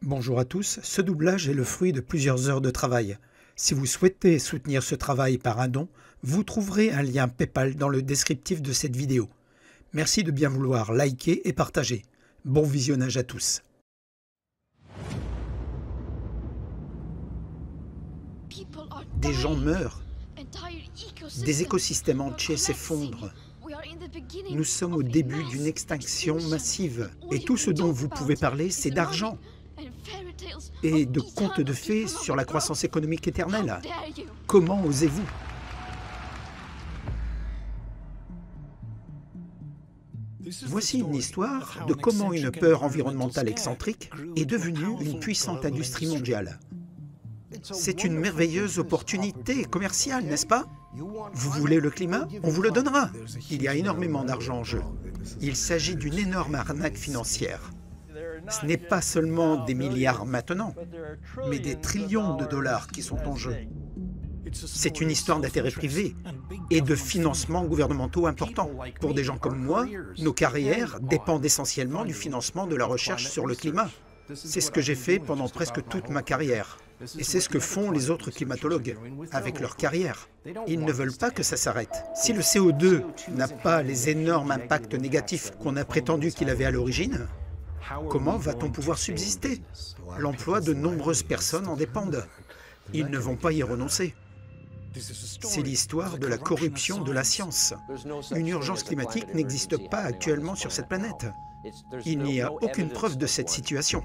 Bonjour à tous, ce doublage est le fruit de plusieurs heures de travail. Si vous souhaitez soutenir ce travail par un don, vous trouverez un lien PayPal dans le descriptif de cette vidéo. Merci de bien vouloir liker et partager. Bon visionnage à tous. Des gens meurent, des écosystèmes entiers s'effondrent. Nous sommes au début d'une extinction massive et tout ce dont vous pouvez parler, c'est d'argent et de contes de fées sur la croissance économique éternelle. Comment osez-vous? Voici une histoire de comment une peur environnementale excentrique est devenue une puissante industrie mondiale. C'est une merveilleuse opportunité commerciale, n'est-ce pas? Vous voulez le climat? On vous le donnera. Il y a énormément d'argent en jeu. Il s'agit d'une énorme arnaque financière. Ce n'est pas seulement des milliards maintenant, mais des trillions de dollars qui sont en jeu. C'est une histoire d'intérêt privé et de financements gouvernementaux importants. Pour des gens comme moi, nos carrières dépendent essentiellement du financement de la recherche sur le climat. C'est ce que j'ai fait pendant presque toute ma carrière. Et c'est ce que font les autres climatologues avec leur carrière. Ils ne veulent pas que ça s'arrête. Si le CO2 n'a pas les énormes impacts négatifs qu'on a prétendu qu'il avait à l'origine, comment va-t-on pouvoir subsister? L'emploi de nombreuses personnes en dépendent. Ils ne vont pas y renoncer. C'est l'histoire de la corruption de la science. Une urgence climatique n'existe pas actuellement sur cette planète. Il n'y a aucune preuve de cette situation.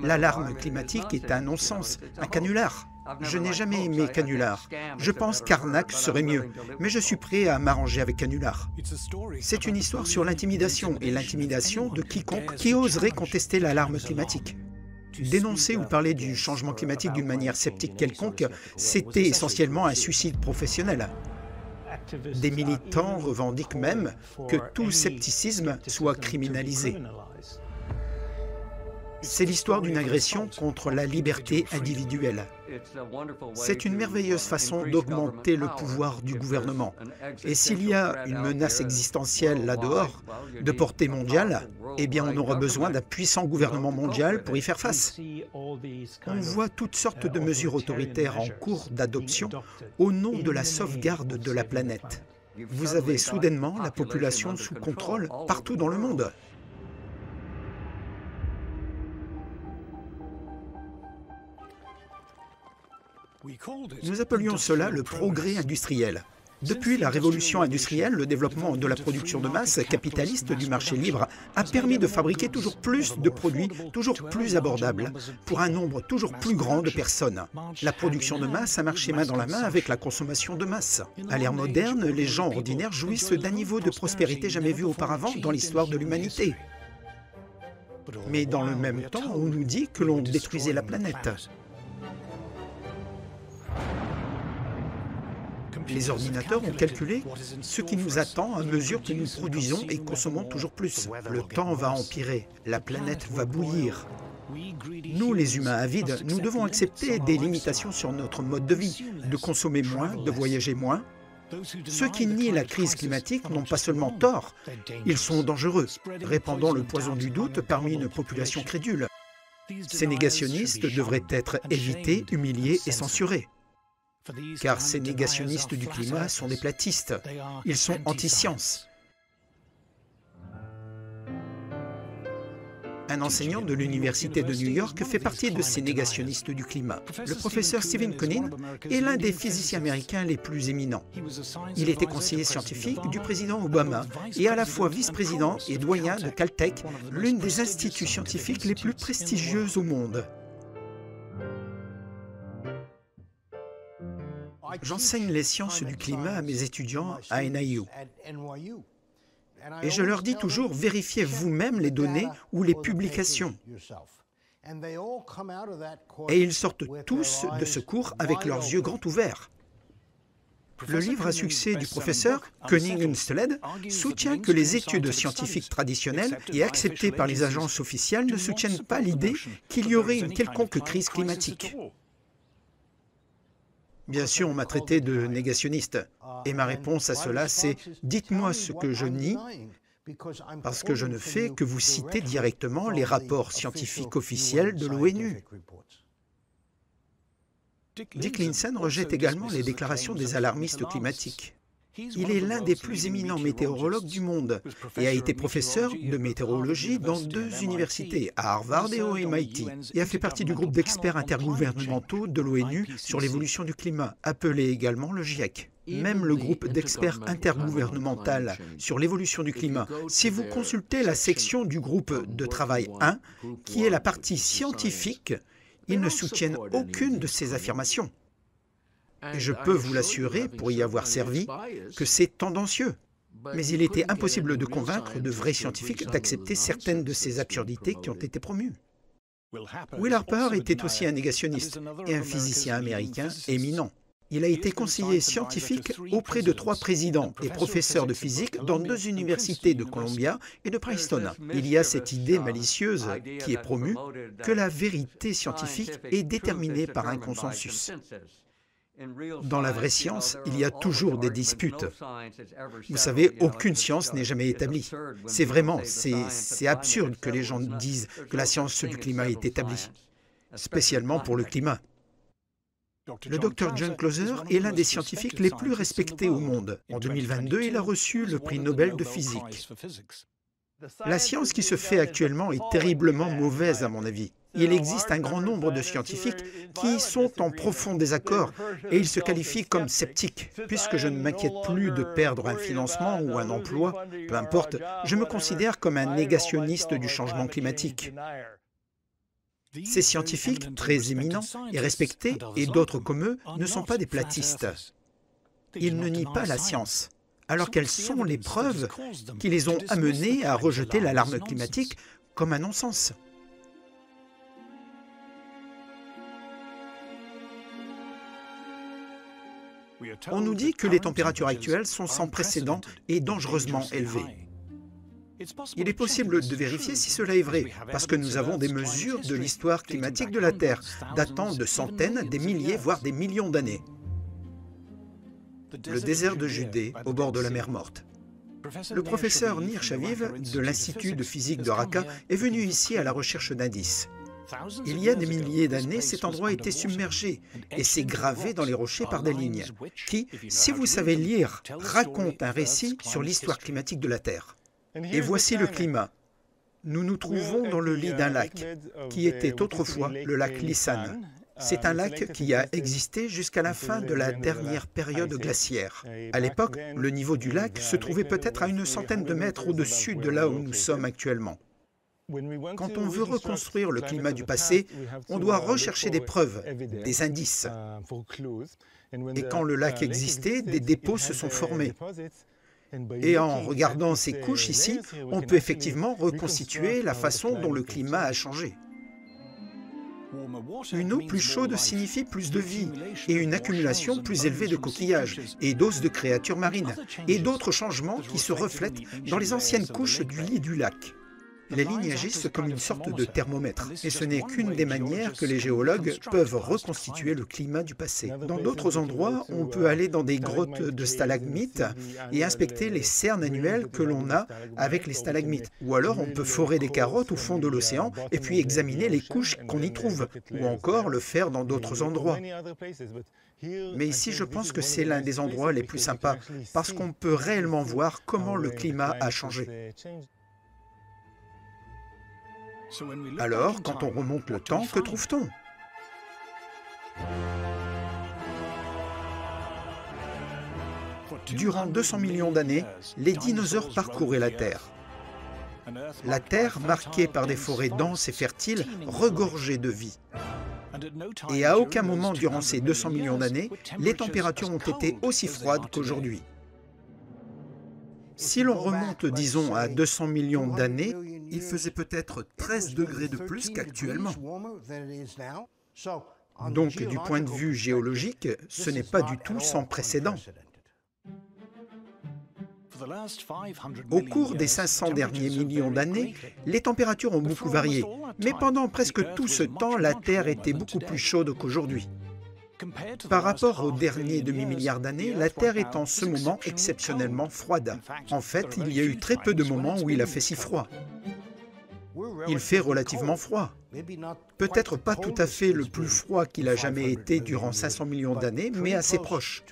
L'alarme climatique est un non-sens, un canular. Je n'ai jamais aimé canular. Je pense qu'arnaque serait mieux, mais je suis prêt à m'arranger avec canular. C'est une histoire sur l'intimidation et l'intimidation de quiconque qui oserait contester l'alarme climatique. Dénoncer ou parler du changement climatique d'une manière sceptique quelconque, c'était essentiellement un suicide professionnel. Des militants revendiquent même que tout scepticisme soit criminalisé. C'est l'histoire d'une agression contre la liberté individuelle. C'est une merveilleuse façon d'augmenter le pouvoir du gouvernement. Et s'il y a une menace existentielle là-dehors, de portée mondiale, eh bien on aura besoin d'un puissant gouvernement mondial pour y faire face. On voit toutes sortes de mesures autoritaires en cours d'adoption au nom de la sauvegarde de la planète. Vous avez soudainement la population sous contrôle partout dans le monde. Nous appelions cela le progrès industriel. Depuis la révolution industrielle, le développement de la production de masse capitaliste du marché libre a permis de fabriquer toujours plus de produits toujours plus abordables pour un nombre toujours plus grand de personnes. La production de masse a marché main dans la main avec la consommation de masse. À l'ère moderne, les gens ordinaires jouissent d'un niveau de prospérité jamais vu auparavant dans l'histoire de l'humanité. Mais dans le même temps, on nous dit que l'on détruisait la planète. Les ordinateurs ont calculé ce qui nous attend à mesure que nous produisons et consommons toujours plus. Le temps va empirer, la planète va bouillir. Nous, les humains avides, nous devons accepter des limitations sur notre mode de vie, de consommer moins, de voyager moins. Ceux qui nient la crise climatique n'ont pas seulement tort, ils sont dangereux, répandant le poison du doute parmi une population crédule. Ces négationnistes devraient être évités, humiliés et censurés. Car ces négationnistes du climat sont des platistes. Ils sont anti-science. Un enseignant de l'Université de New York fait partie de ces négationnistes du climat. Le professeur Stephen Koonin est l'un des physiciens américains les plus éminents. Il était conseiller scientifique du président Obama et à la fois vice-président et doyen de Caltech, l'une des instituts scientifiques les plus prestigieuses au monde. J'enseigne les sciences du climat à mes étudiants à NYU. Et je leur dis toujours, vérifiez vous-même les données ou les publications. Et ils sortent tous de ce cours avec leurs yeux grands ouverts. Le livre à succès du professeur Koenig-Unstled soutient que les études scientifiques traditionnelles et acceptées par les agences officielles ne soutiennent pas l'idée qu'il y aurait une quelconque crise climatique. Bien sûr, on m'a traité de négationniste. Et ma réponse à cela, c'est « dites-moi ce que je nie, Parce que je ne fais que vous citer directement les rapports scientifiques officiels de l'ONU. Dick Lindzen rejette également les déclarations des alarmistes climatiques. Il est l'un des plus éminents météorologues du monde et a été professeur de météorologie dans 2 universités, à Harvard et au MIT, et a fait partie du groupe d'experts intergouvernementaux de l'ONU sur l'évolution du climat, appelé également le GIEC. Même le groupe d'experts intergouvernemental sur l'évolution du climat, si vous consultez la section du groupe de travail 1, qui est la partie scientifique, ils ne soutiennent aucune de ces affirmations. Et je peux vous l'assurer, pour y avoir servi, que c'est tendancieux. Mais il était impossible de convaincre de vrais scientifiques d'accepter certaines de ces absurdités qui ont été promues. Will Harper était aussi un négationniste et un physicien américain éminent. Il a été conseiller scientifique auprès de 3 présidents et professeurs de physique dans 2 universités de Columbia et de Princeton. Il y a cette idée malicieuse qui est promue que la vérité scientifique est déterminée par un consensus. Dans la vraie science, il y a toujours des disputes. Vous savez, aucune science n'est jamais établie. C'est absurde que les gens disent que la science du climat est établie, spécialement pour le climat. Le Dr John Clauser est l'un des scientifiques les plus respectés au monde. En 2022, il a reçu le prix Nobel de physique. La science qui se fait actuellement est terriblement mauvaise à mon avis. Il existe un grand nombre de scientifiques qui sont en profond désaccord et ils se qualifient comme sceptiques. Puisque je ne m'inquiète plus de perdre un financement ou un emploi, peu importe, je me considère comme un négationniste du changement climatique. Ces scientifiques, très éminents et respectés, et d'autres comme eux, ne sont pas des platistes. Ils ne nient pas la science. Alors quelles sont les preuves qui les ont amenés à rejeter l'alarme climatique comme un non-sens? On nous dit que les températures actuelles sont sans précédent et dangereusement élevées. Il est possible de vérifier si cela est vrai, parce que nous avons des mesures de l'histoire climatique de la Terre, datant de centaines, des milliers, voire des millions d'années. Le désert de Judée, au bord de la mer Morte. Le professeur Nir Shaviv, de l'Institut de physique de Raqqa, est venu ici à la recherche d'indices. Il y a des milliers d'années, cet endroit était submergé et s'est gravé dans les rochers par des lignes qui, si vous savez lire, racontent un récit sur l'histoire climatique de la Terre. Et voici le climat. Nous nous trouvons dans le lit d'un lac, qui était autrefois le lac Lisan. C'est un lac qui a existé jusqu'à la fin de la dernière période glaciaire. À l'époque, le niveau du lac se trouvait peut-être à une centaine de mètres au-dessus de là où nous sommes actuellement. Quand on veut reconstruire le climat du passé, on doit rechercher des preuves, des indices. Et quand le lac existait, des dépôts se sont formés. Et en regardant ces couches ici, on peut effectivement reconstituer la façon dont le climat a changé. Une eau plus chaude signifie plus de vie et une accumulation plus élevée de coquillages et d'os de créatures marines et d'autres changements qui se reflètent dans les anciennes couches du lit du lac. Les lignes agissent comme une sorte de thermomètre, et ce n'est qu'une des manières que les géologues peuvent reconstituer le climat du passé. Dans d'autres endroits, on peut aller dans des grottes de stalagmites et inspecter les cernes annuelles que l'on a avec les stalagmites. Ou alors on peut forer des carottes au fond de l'océan et puis examiner les couches qu'on y trouve, ou encore le faire dans d'autres endroits. Mais ici, je pense que c'est l'un des endroits les plus sympas, parce qu'on peut réellement voir comment le climat a changé. Alors, quand on remonte le temps, que trouve-t-on? Durant 200 millions d'années, les dinosaures parcouraient la Terre. La Terre, marquée par des forêts denses et fertiles, regorgeait de vie. Et à aucun moment durant ces 200 millions d'années, les températures ont été aussi froides qu'aujourd'hui. Si l'on remonte, disons, à 200 millions d'années, il faisait peut-être 13 degrés de plus qu'actuellement. Donc, du point de vue géologique, ce n'est pas du tout sans précédent. Au cours des 500 derniers millions d'années, les températures ont beaucoup varié, mais pendant presque tout ce temps, la Terre était beaucoup plus chaude qu'aujourd'hui. Par rapport au dernier demi-milliard d'années, la Terre est en ce moment exceptionnellement froide. En fait, il y a eu très peu de moments où il a fait si froid. Il fait relativement froid. Peut-être pas tout à fait le plus froid qu'il a jamais été durant 500 millions d'années, mais assez proche.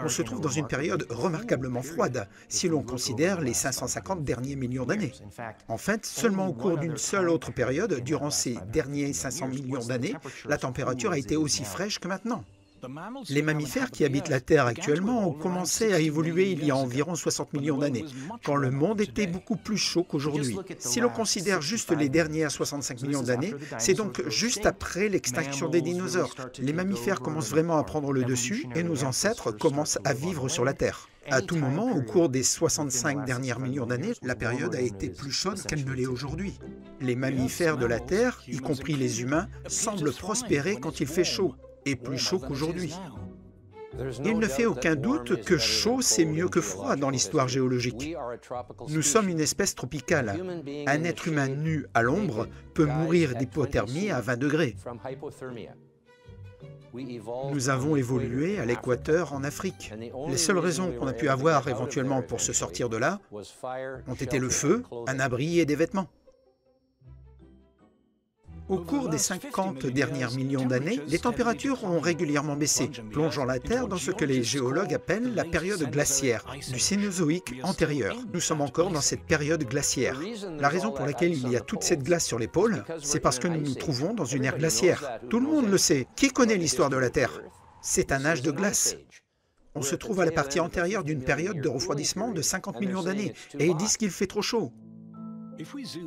On se trouve dans une période remarquablement froide, si l'on considère les 550 derniers millions d'années. En fait, seulement au cours d'une seule autre période, durant ces derniers 500 millions d'années, la température a été aussi fraîche que maintenant. Les mammifères qui habitent la Terre actuellement ont commencé à évoluer il y a environ 60 millions d'années, quand le monde était beaucoup plus chaud qu'aujourd'hui. Si l'on considère juste les dernières 65 millions d'années, c'est donc juste après l'extinction des dinosaures. Les mammifères commencent vraiment à prendre le dessus et nos ancêtres commencent à vivre sur la Terre. À tout moment, au cours des 65 dernières millions d'années, la période a été plus chaude qu'elle ne l'est aujourd'hui. Les mammifères de la Terre, y compris les humains, semblent prospérer quand il fait chaud, et plus chaud qu'aujourd'hui. Il ne fait aucun doute que chaud, c'est mieux que froid dans l'histoire géologique. Nous sommes une espèce tropicale. Un être humain nu à l'ombre peut mourir d'hypothermie à 20 degrés. Nous avons évolué à l'équateur en Afrique. Les seules raisons qu'on a pu avoir éventuellement pour se sortir de là ont été le feu, un abri et des vêtements. Au cours des 50 derniers millions d'années, les températures ont régulièrement baissé, plongeant la Terre dans ce que les géologues appellent la période glaciaire, du Cénozoïque antérieur. Nous sommes encore dans cette période glaciaire. La raison pour laquelle il y a toute cette glace sur les pôles, c'est parce que nous nous trouvons dans une ère glaciaire. Tout le monde le sait. Qui connaît l'histoire de la Terre? C'est un âge de glace. On se trouve à la partie antérieure d'une période de refroidissement de 50 millions d'années, et ils disent qu'il fait trop chaud.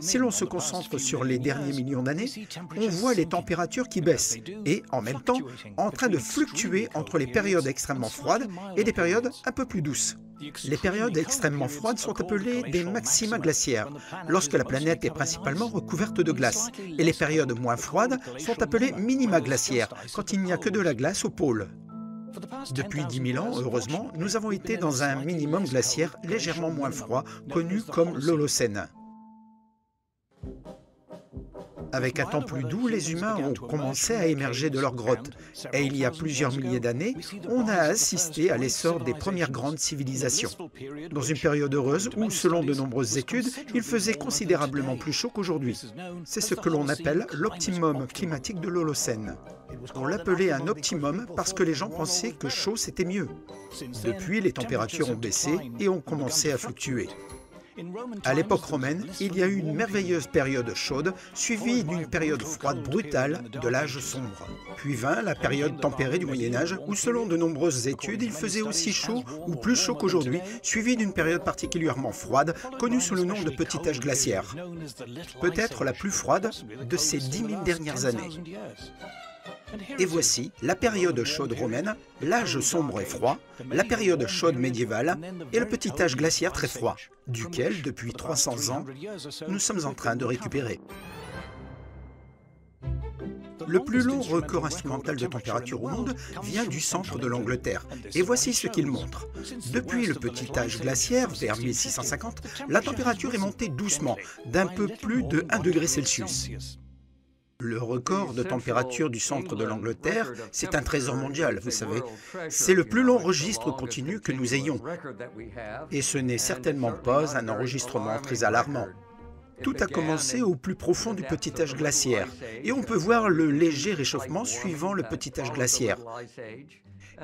Si l'on se concentre sur les derniers millions d'années, on voit les températures qui baissent et, en même temps, en train de fluctuer entre les périodes extrêmement froides et des périodes un peu plus douces. Les périodes extrêmement froides sont appelées des maxima glaciaires, lorsque la planète est principalement recouverte de glace, et les périodes moins froides sont appelées minima glaciaires, quand il n'y a que de la glace au pôle. Depuis 10 000 ans, heureusement, nous avons été dans un minimum glaciaire légèrement moins froid, connu comme l'Holocène. Avec un temps plus doux, les humains ont commencé à émerger de leurs grottes. Et il y a plusieurs milliers d'années, on a assisté à l'essor des premières grandes civilisations. Dans une période heureuse où, selon de nombreuses études, il faisait considérablement plus chaud qu'aujourd'hui. C'est ce que l'on appelle l'optimum climatique de l'Holocène. On l'appelait un optimum parce que les gens pensaient que chaud c'était mieux. Depuis, les températures ont baissé et ont commencé à fluctuer. À l'époque romaine, il y a eu une merveilleuse période chaude, suivie d'une période froide brutale de l'âge sombre. Puis vint la période tempérée du Moyen-Âge, où selon de nombreuses études, il faisait aussi chaud ou plus chaud qu'aujourd'hui, suivie d'une période particulièrement froide, connue sous le nom de Petit Âge glaciaire. Peut-être la plus froide de ces 10 000 dernières années. Et voici la période chaude romaine, l'âge sombre et froid, la période chaude médiévale et le petit âge glaciaire très froid, duquel, depuis 300 ans, nous sommes en train de récupérer. Le plus long record instrumental de température au monde vient du centre de l'Angleterre, et voici ce qu'il montre. Depuis le petit âge glaciaire, vers 1650, la température est montée doucement, d'un peu plus de 1 degré Celsius. Le record de température du centre de l'Angleterre, c'est un trésor mondial, vous savez. C'est le plus long registre continu que nous ayons. Et ce n'est certainement pas un enregistrement très alarmant. Tout a commencé au plus profond du petit âge glaciaire, et on peut voir le léger réchauffement suivant le petit âge glaciaire.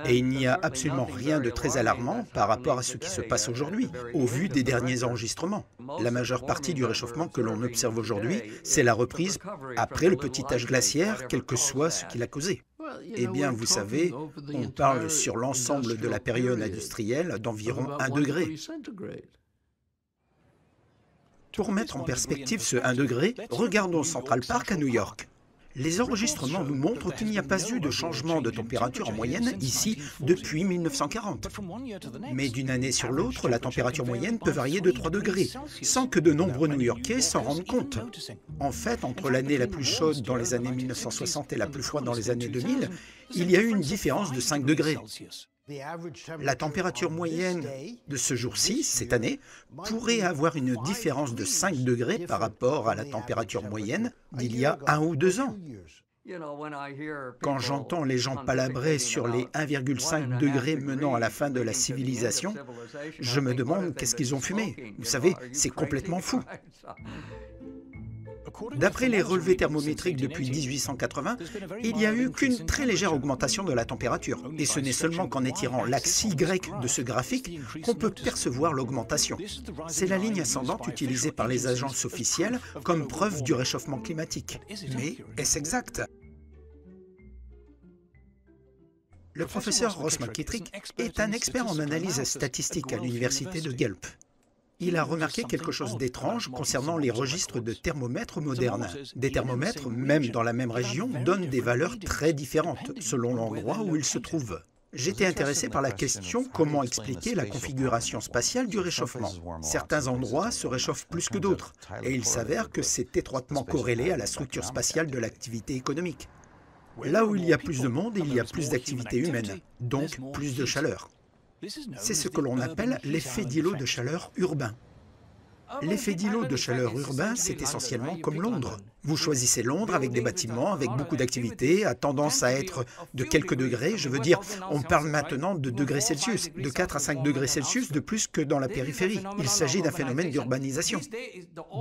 Et il n'y a absolument rien de très alarmant par rapport à ce qui se passe aujourd'hui, au vu des derniers enregistrements. La majeure partie du réchauffement que l'on observe aujourd'hui, c'est la reprise après le petit âge glaciaire, quel que soit ce qui l'a causé. Eh bien, vous savez, on parle sur l'ensemble de la période industrielle d'environ 1 degré. Pour mettre en perspective ce 1 degré, regardons Central Park à New York. Les enregistrements nous montrent qu'il n'y a pas eu de changement de température en moyenne ici depuis 1940. Mais d'une année sur l'autre, la température moyenne peut varier de 3 degrés, sans que de nombreux New-Yorkais s'en rendent compte. En fait, entre l'année la plus chaude dans les années 1960 et la plus froide dans les années 2000, il y a eu une différence de 5 degrés. La température moyenne de ce jour-ci, cette année, pourrait avoir une différence de 5 degrés par rapport à la température moyenne d'il y a 1 ou 2 ans. Quand j'entends les gens palabrer sur les 1,5 degrés menant à la fin de la civilisation, je me demande qu'est-ce qu'ils ont fumé. Vous savez, c'est complètement fou. D'après les relevés thermométriques depuis 1880, il n'y a eu qu'une très légère augmentation de la température. Et ce n'est seulement qu'en étirant l'axe Y de ce graphique qu'on peut percevoir l'augmentation. C'est la ligne ascendante utilisée par les agences officielles comme preuve du réchauffement climatique. Mais est-ce exact? Le professeur Ross McKittrick est un expert en analyse statistique à l'université de Guelph. Il a remarqué quelque chose d'étrange concernant les registres de thermomètres modernes. Des thermomètres, même dans la même région, donnent des valeurs très différentes selon l'endroit où ils se trouvent. J'étais intéressé par la question comment expliquer la configuration spatiale du réchauffement. Certains endroits se réchauffent plus que d'autres, et il s'avère que c'est étroitement corrélé à la structure spatiale de l'activité économique. Là où il y a plus de monde, il y a plus d'activité humaine, donc plus de chaleur. C'est ce que l'on appelle l'effet d'îlot de chaleur urbain. L'effet d'îlot de chaleur urbain, c'est essentiellement comme Londres. Vous choisissez Londres avec des bâtiments, avec beaucoup d'activités, a tendance à être de quelques degrés. Je veux dire, on parle maintenant de degrés Celsius, de 4 à 5 degrés Celsius de plus que dans la périphérie. Il s'agit d'un phénomène d'urbanisation.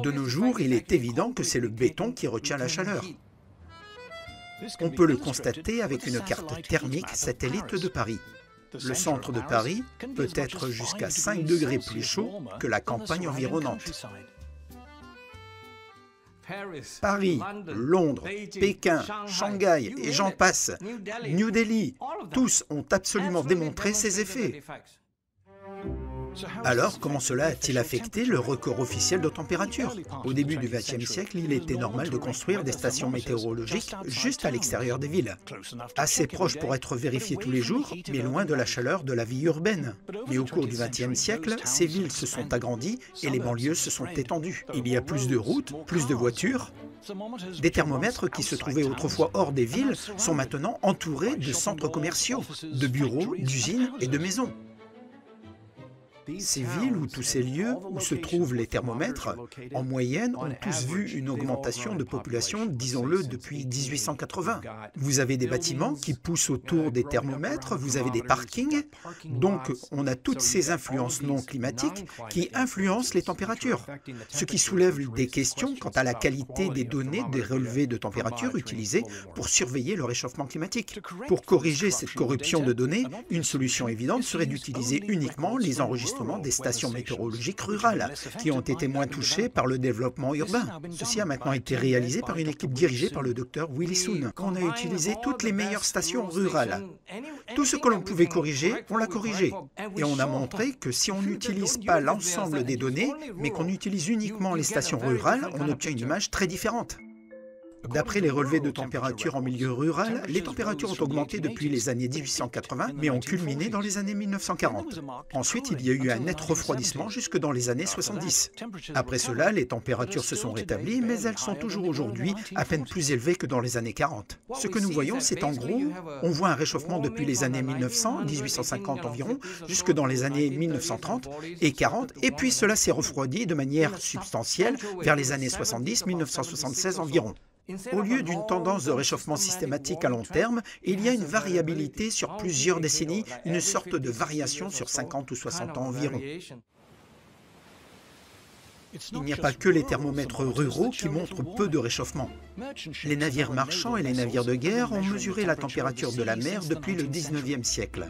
De nos jours, il est évident que c'est le béton qui retient la chaleur. On peut le constater avec une carte thermique satellite de Paris. Le centre de Paris peut être jusqu'à 5 degrés plus chaud que la campagne environnante. Paris, Londres, Pékin, Shanghai et j'en passe, New Delhi, tous ont absolument démontré ces effets. Alors, comment cela a-t-il affecté le record officiel de température? Au début du XXe siècle, il était normal de construire des stations météorologiques juste à l'extérieur des villes. Assez proches pour être vérifiées tous les jours, mais loin de la chaleur de la vie urbaine. Mais au cours du XXe siècle, ces villes se sont agrandies et les banlieues se sont étendues. Il y a plus de routes, plus de voitures. Des thermomètres qui se trouvaient autrefois hors des villes sont maintenant entourés de centres commerciaux, de bureaux, d'usines et de maisons. Ces villes ou tous ces lieux où se trouvent les thermomètres, en moyenne, ont tous vu une augmentation de population, disons-le, depuis 1880. Vous avez des bâtiments qui poussent autour des thermomètres, vous avez des parkings, donc on a toutes ces influences non climatiques qui influencent les températures, ce qui soulève des questions quant à la qualité des données des relevés de température utilisés pour surveiller le réchauffement climatique. Pour corriger cette corruption de données, une solution évidente serait d'utiliser uniquement les enregistrements des stations météorologiques rurales, qui ont été moins touchées par le développement urbain. Ceci a maintenant été réalisé par une équipe dirigée par le Dr Willie Soon. On a utilisé toutes les meilleures stations rurales. Tout ce que l'on pouvait corriger, on l'a corrigé. Et on a montré que si on n'utilise pas l'ensemble des données, mais qu'on utilise uniquement les stations rurales, on obtient une image très différente. D'après les relevés de température en milieu rural, les températures ont augmenté depuis les années 1880, mais ont culminé dans les années 1940. Ensuite, il y a eu un net refroidissement jusque dans les années 70. Après cela, les températures se sont rétablies, mais elles sont toujours aujourd'hui à peine plus élevées que dans les années 40. Ce que nous voyons, c'est en gros, on voit un réchauffement depuis les années 1900, 1850 environ, jusque dans les années 1930 et 40, et puis cela s'est refroidi de manière substantielle vers les années 70, 1976 environ. Au lieu d'une tendance de réchauffement systématique à long terme, il y a une variabilité sur plusieurs décennies, une sorte de variation sur 50 ou 60 ans environ. Il n'y a pas que les thermomètres ruraux qui montrent peu de réchauffement. Les navires marchands et les navires de guerre ont mesuré la température de la mer depuis le 19e siècle.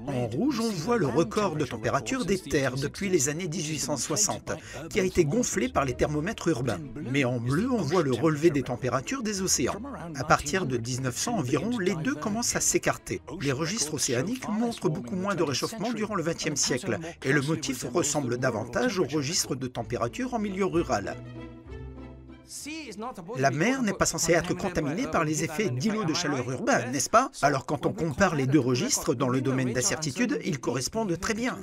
En rouge, on voit le record de température des terres depuis les années 1860, qui a été gonflé par les thermomètres urbains. Mais en bleu, on voit le relevé des températures des océans. À partir de 1900 environ, les deux commencent à s'écarter. Les registres océaniques montrent beaucoup moins de réchauffement durant le XXe siècle, et le motif ressemble davantage aux registres de température en milieu rural. La mer n'est pas censée être contaminée par les effets d'îlots de chaleur urbain, n'est-ce pas? Alors quand on compare les deux registres dans le domaine d'incertitude, ils correspondent très bien.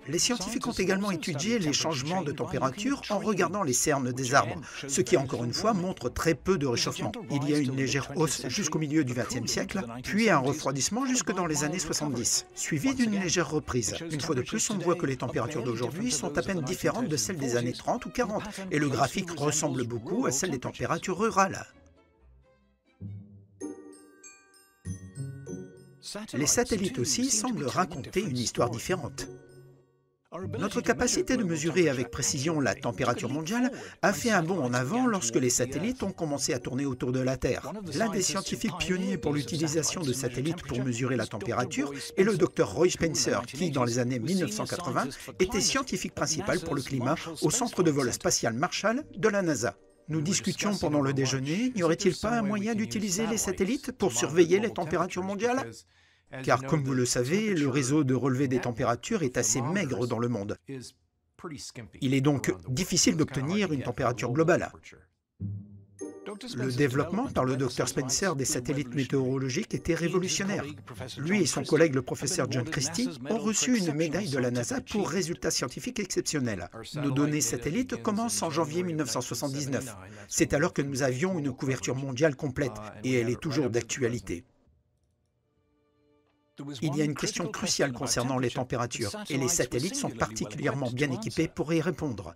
Les scientifiques ont également étudié les changements de température en regardant les cernes des arbres, ce qui encore une fois montre très peu de réchauffement. Il y a une légère hausse jusqu'au milieu du XXe siècle, puis un refroidissement jusque dans les années 70, suivi d'une légère reprise. Une fois de plus, on voit que les températures d'aujourd'hui sont à peine différentes de celles des années 30 ou 40, et le graphique ressemble beaucoup à celle des températures rurales. Les satellites aussi semblent raconter une histoire différente. Notre capacité de mesurer avec précision la température mondiale a fait un bond en avant lorsque les satellites ont commencé à tourner autour de la Terre. L'un des scientifiques pionniers pour l'utilisation de satellites pour mesurer la température est le Dr Roy Spencer, qui, dans les années 1980, était scientifique principal pour le climat au centre de vol spatial Marshall de la NASA. Nous discutions pendant le déjeuner, n'y aurait-il pas un moyen d'utiliser les satellites pour surveiller les températures mondiales ? Car, comme vous le savez, le réseau de relevé des températures est assez maigre dans le monde. Il est donc difficile d'obtenir une température globale. Le développement par le Dr Spencer des satellites météorologiques était révolutionnaire. Lui et son collègue le professeur John Christie ont reçu une médaille de la NASA pour résultats scientifiques exceptionnels. Nos données satellites commencent en janvier 1979. C'est alors que nous avions une couverture mondiale complète, et elle est toujours d'actualité. Il y a une question cruciale concernant les températures, et les satellites sont particulièrement bien équipés pour y répondre.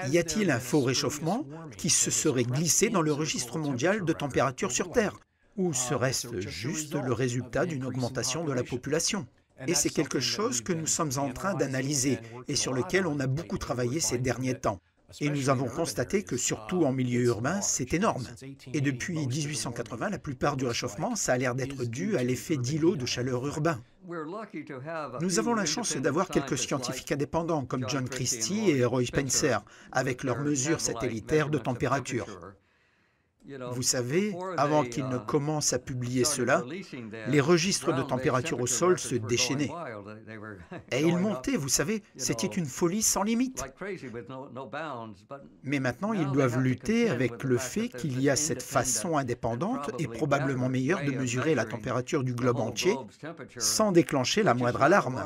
Y a-t-il un faux réchauffement qui se serait glissé dans le registre mondial de température sur Terre? Ou serait-ce juste le résultat d'une augmentation de la population? Et c'est quelque chose que nous sommes en train d'analyser et sur lequel on a beaucoup travaillé ces derniers temps. Et nous avons constaté que, surtout en milieu urbain, c'est énorme. Et depuis 1880, la plupart du réchauffement, ça a l'air d'être dû à l'effet d'îlot de chaleur urbain. Nous avons la chance d'avoir quelques scientifiques indépendants comme John Christie et Roy Spencer, avec leurs mesures satellitaires de température. Vous savez, avant qu'ils ne commencent à publier cela, les registres de température au sol se déchaînaient. Et ils montaient, vous savez, c'était une folie sans limite. Mais maintenant, ils doivent lutter avec le fait qu'il y a cette façon indépendante et probablement meilleure de mesurer la température du globe entier sans déclencher la moindre alarme.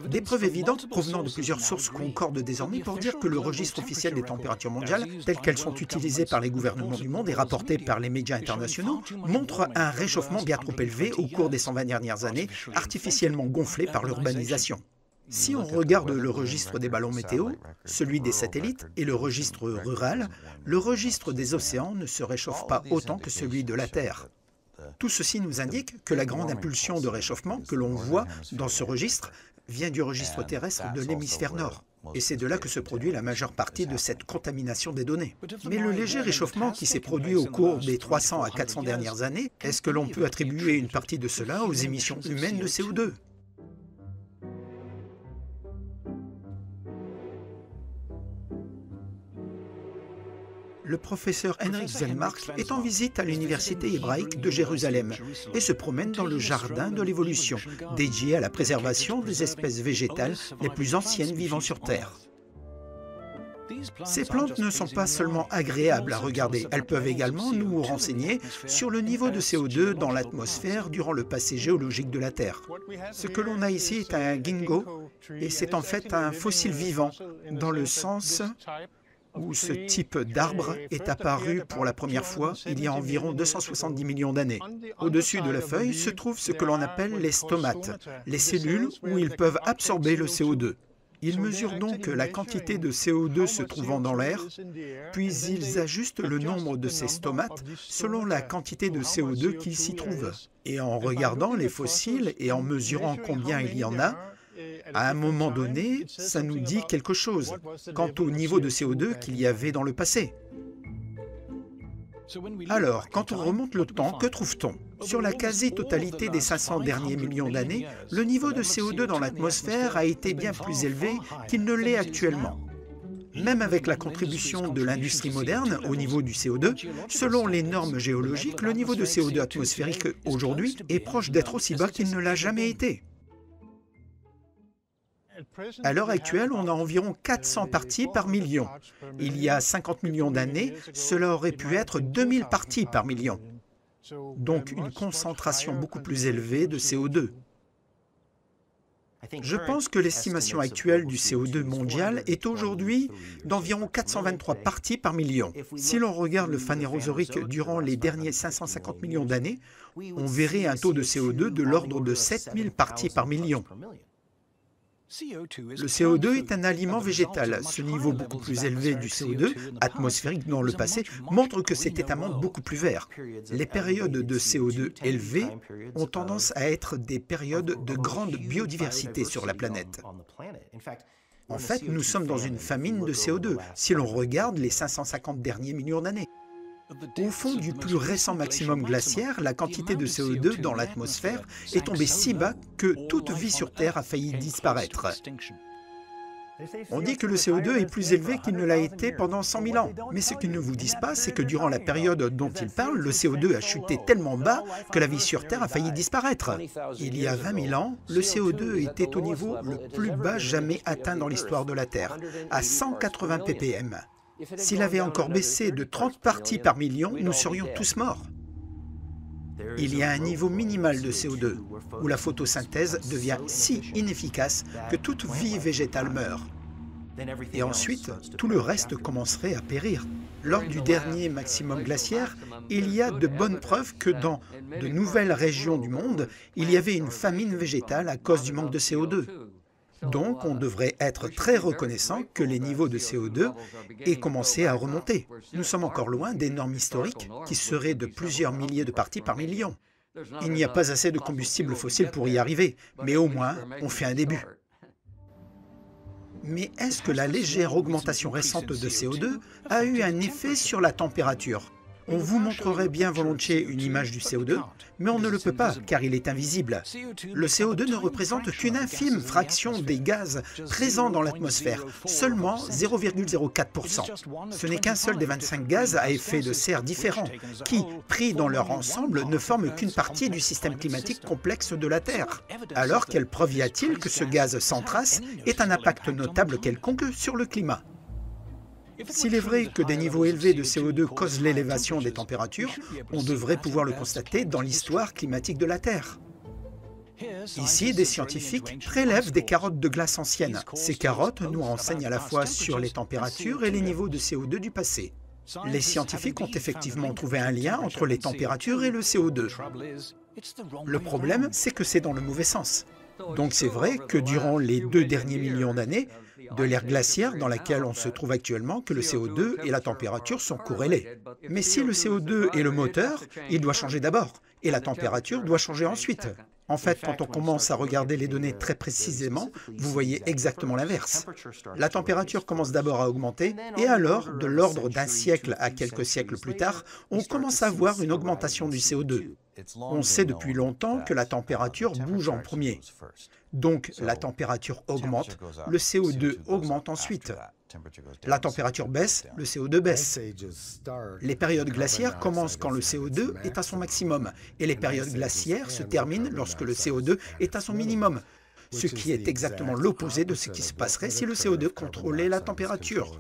Des preuves évidentes provenant de plusieurs sources concordent désormais pour dire que le registre officiel des températures mondiales, telles qu'elles sont utilisées par les gouvernements du monde et rapportées par les médias internationaux, montre un réchauffement bien trop élevé au cours des 120 dernières années, artificiellement gonflé par l'urbanisation. Si on regarde le registre des ballons météo, celui des satellites et le registre rural, le registre des océans ne se réchauffe pas autant que celui de la Terre. Tout ceci nous indique que la grande impulsion de réchauffement que l'on voit dans ce registre vient du registre terrestre de l'hémisphère nord. Et c'est de là que se produit la majeure partie de cette contamination des données. Mais le léger réchauffement qui s'est produit au cours des 300 à 400 dernières années, est-ce que l'on peut attribuer une partie de cela aux émissions humaines de CO2 ? Le professeur Henrik Zellmark est en visite à l'université hébraïque de Jérusalem et se promène dans le jardin de l'évolution, dédié à la préservation des espèces végétales les plus anciennes vivant sur Terre. Ces plantes ne sont pas seulement agréables à regarder, elles peuvent également nous renseigner sur le niveau de CO2 dans l'atmosphère durant le passé géologique de la Terre. Ce que l'on a ici est un ginkgo, et c'est en fait un fossile vivant, dans le sens où ce type d'arbre est apparu pour la première fois il y a environ 270 millions d'années. Au-dessus de la feuille se trouvent ce que l'on appelle les stomates, les cellules où ils peuvent absorber le CO2. Ils mesurent donc la quantité de CO2 se trouvant dans l'air, puis ils ajustent le nombre de ces stomates selon la quantité de CO2 qui s'y trouve. Et en regardant les fossiles et en mesurant combien il y en a, à un moment donné, ça nous dit quelque chose quant au niveau de CO2 qu'il y avait dans le passé. Alors, quand on remonte le temps, que trouve-t-on? Sur la quasi-totalité des 500 derniers millions d'années, le niveau de CO2 dans l'atmosphère a été bien plus élevé qu'il ne l'est actuellement. Même avec la contribution de l'industrie moderne au niveau du CO2, selon les normes géologiques, le niveau de CO2 atmosphérique aujourd'hui est proche d'être aussi bas qu'il ne l'a jamais été. À l'heure actuelle, on a environ 400 parties par million. Il y a 50 millions d'années, cela aurait pu être 2000 parties par million. Donc une concentration beaucoup plus élevée de CO2. Je pense que l'estimation actuelle du CO2 mondial est aujourd'hui d'environ 423 parties par million. Si l'on regarde le phanérosaurique durant les derniers 550 millions d'années, on verrait un taux de CO2 de l'ordre de 7000 parties par million. Le CO2 est un aliment végétal. Ce niveau beaucoup plus élevé du CO2 atmosphérique dans le passé montre que c'était un monde beaucoup plus vert. Les périodes de CO2 élevées ont tendance à être des périodes de grande biodiversité sur la planète. En fait, nous sommes dans une famine de CO2 si l'on regarde les 550 derniers millions d'années. Au fond du plus récent maximum glaciaire, la quantité de CO2 dans l'atmosphère est tombée si bas que toute vie sur Terre a failli disparaître. On dit que le CO2 est plus élevé qu'il ne l'a été pendant 100 000 ans. Mais ce qu'ils ne vous disent pas, c'est que durant la période dont ils parlent, le CO2 a chuté tellement bas que la vie sur Terre a failli disparaître. Il y a 20 000 ans, le CO2 était au niveau le plus bas jamais atteint dans l'histoire de la Terre, à 180 ppm. S'il avait encore baissé de 30 parties par million, nous serions tous morts. Il y a un niveau minimal de CO2, où la photosynthèse devient si inefficace que toute vie végétale meurt. Et ensuite, tout le reste commencerait à périr. Lors du dernier maximum glaciaire, il y a de bonnes preuves que dans de nouvelles régions du monde, il y avait une famine végétale à cause du manque de CO2. Donc, on devrait être très reconnaissant que les niveaux de CO2 aient commencé à remonter. Nous sommes encore loin des normes historiques qui seraient de plusieurs milliers de parties par million. Il n'y a pas assez de combustible fossile pour y arriver, mais au moins, on fait un début. Mais est-ce que la légère augmentation récente de CO2 a eu un effet sur la température ? On vous montrerait bien volontiers une image du CO2, mais on ne le peut pas car il est invisible. Le CO2 ne représente qu'une infime fraction des gaz présents dans l'atmosphère, seulement 0,04%. Ce n'est qu'un seul des 25 gaz à effet de serre différents, qui, pris dans leur ensemble, ne forment qu'une partie du système climatique complexe de la Terre. Alors, quelle preuve y a-t-il que ce gaz sans trace ait un impact notable quelconque sur le climat ? S'il est vrai que des niveaux élevés de CO2 causent l'élévation des températures, on devrait pouvoir le constater dans l'histoire climatique de la Terre. Ici, des scientifiques prélèvent des carottes de glace anciennes. Ces carottes nous renseignent à la fois sur les températures et les niveaux de CO2 du passé. Les scientifiques ont effectivement trouvé un lien entre les températures et le CO2. Le problème, c'est que c'est dans le mauvais sens. Donc c'est vrai que durant les 2 derniers millions d'années, de l'ère glaciaire dans laquelle on se trouve actuellement, que le CO2 et la température sont corrélés. Mais si le CO2 est le moteur, il doit changer d'abord, et la température doit changer ensuite. En fait, quand on commence à regarder les données très précisément, vous voyez exactement l'inverse. La température commence d'abord à augmenter, et alors, de l'ordre d'un siècle à quelques siècles plus tard, on commence à voir une augmentation du CO2. On sait depuis longtemps que la température bouge en premier. Donc la température augmente, le CO2 augmente ensuite. La température baisse, le CO2 baisse. Les périodes glaciaires commencent quand le CO2 est à son maximum, et les périodes glaciaires se terminent lorsque le CO2 est à son minimum, ce qui est exactement l'opposé de ce qui se passerait si le CO2 contrôlait la température.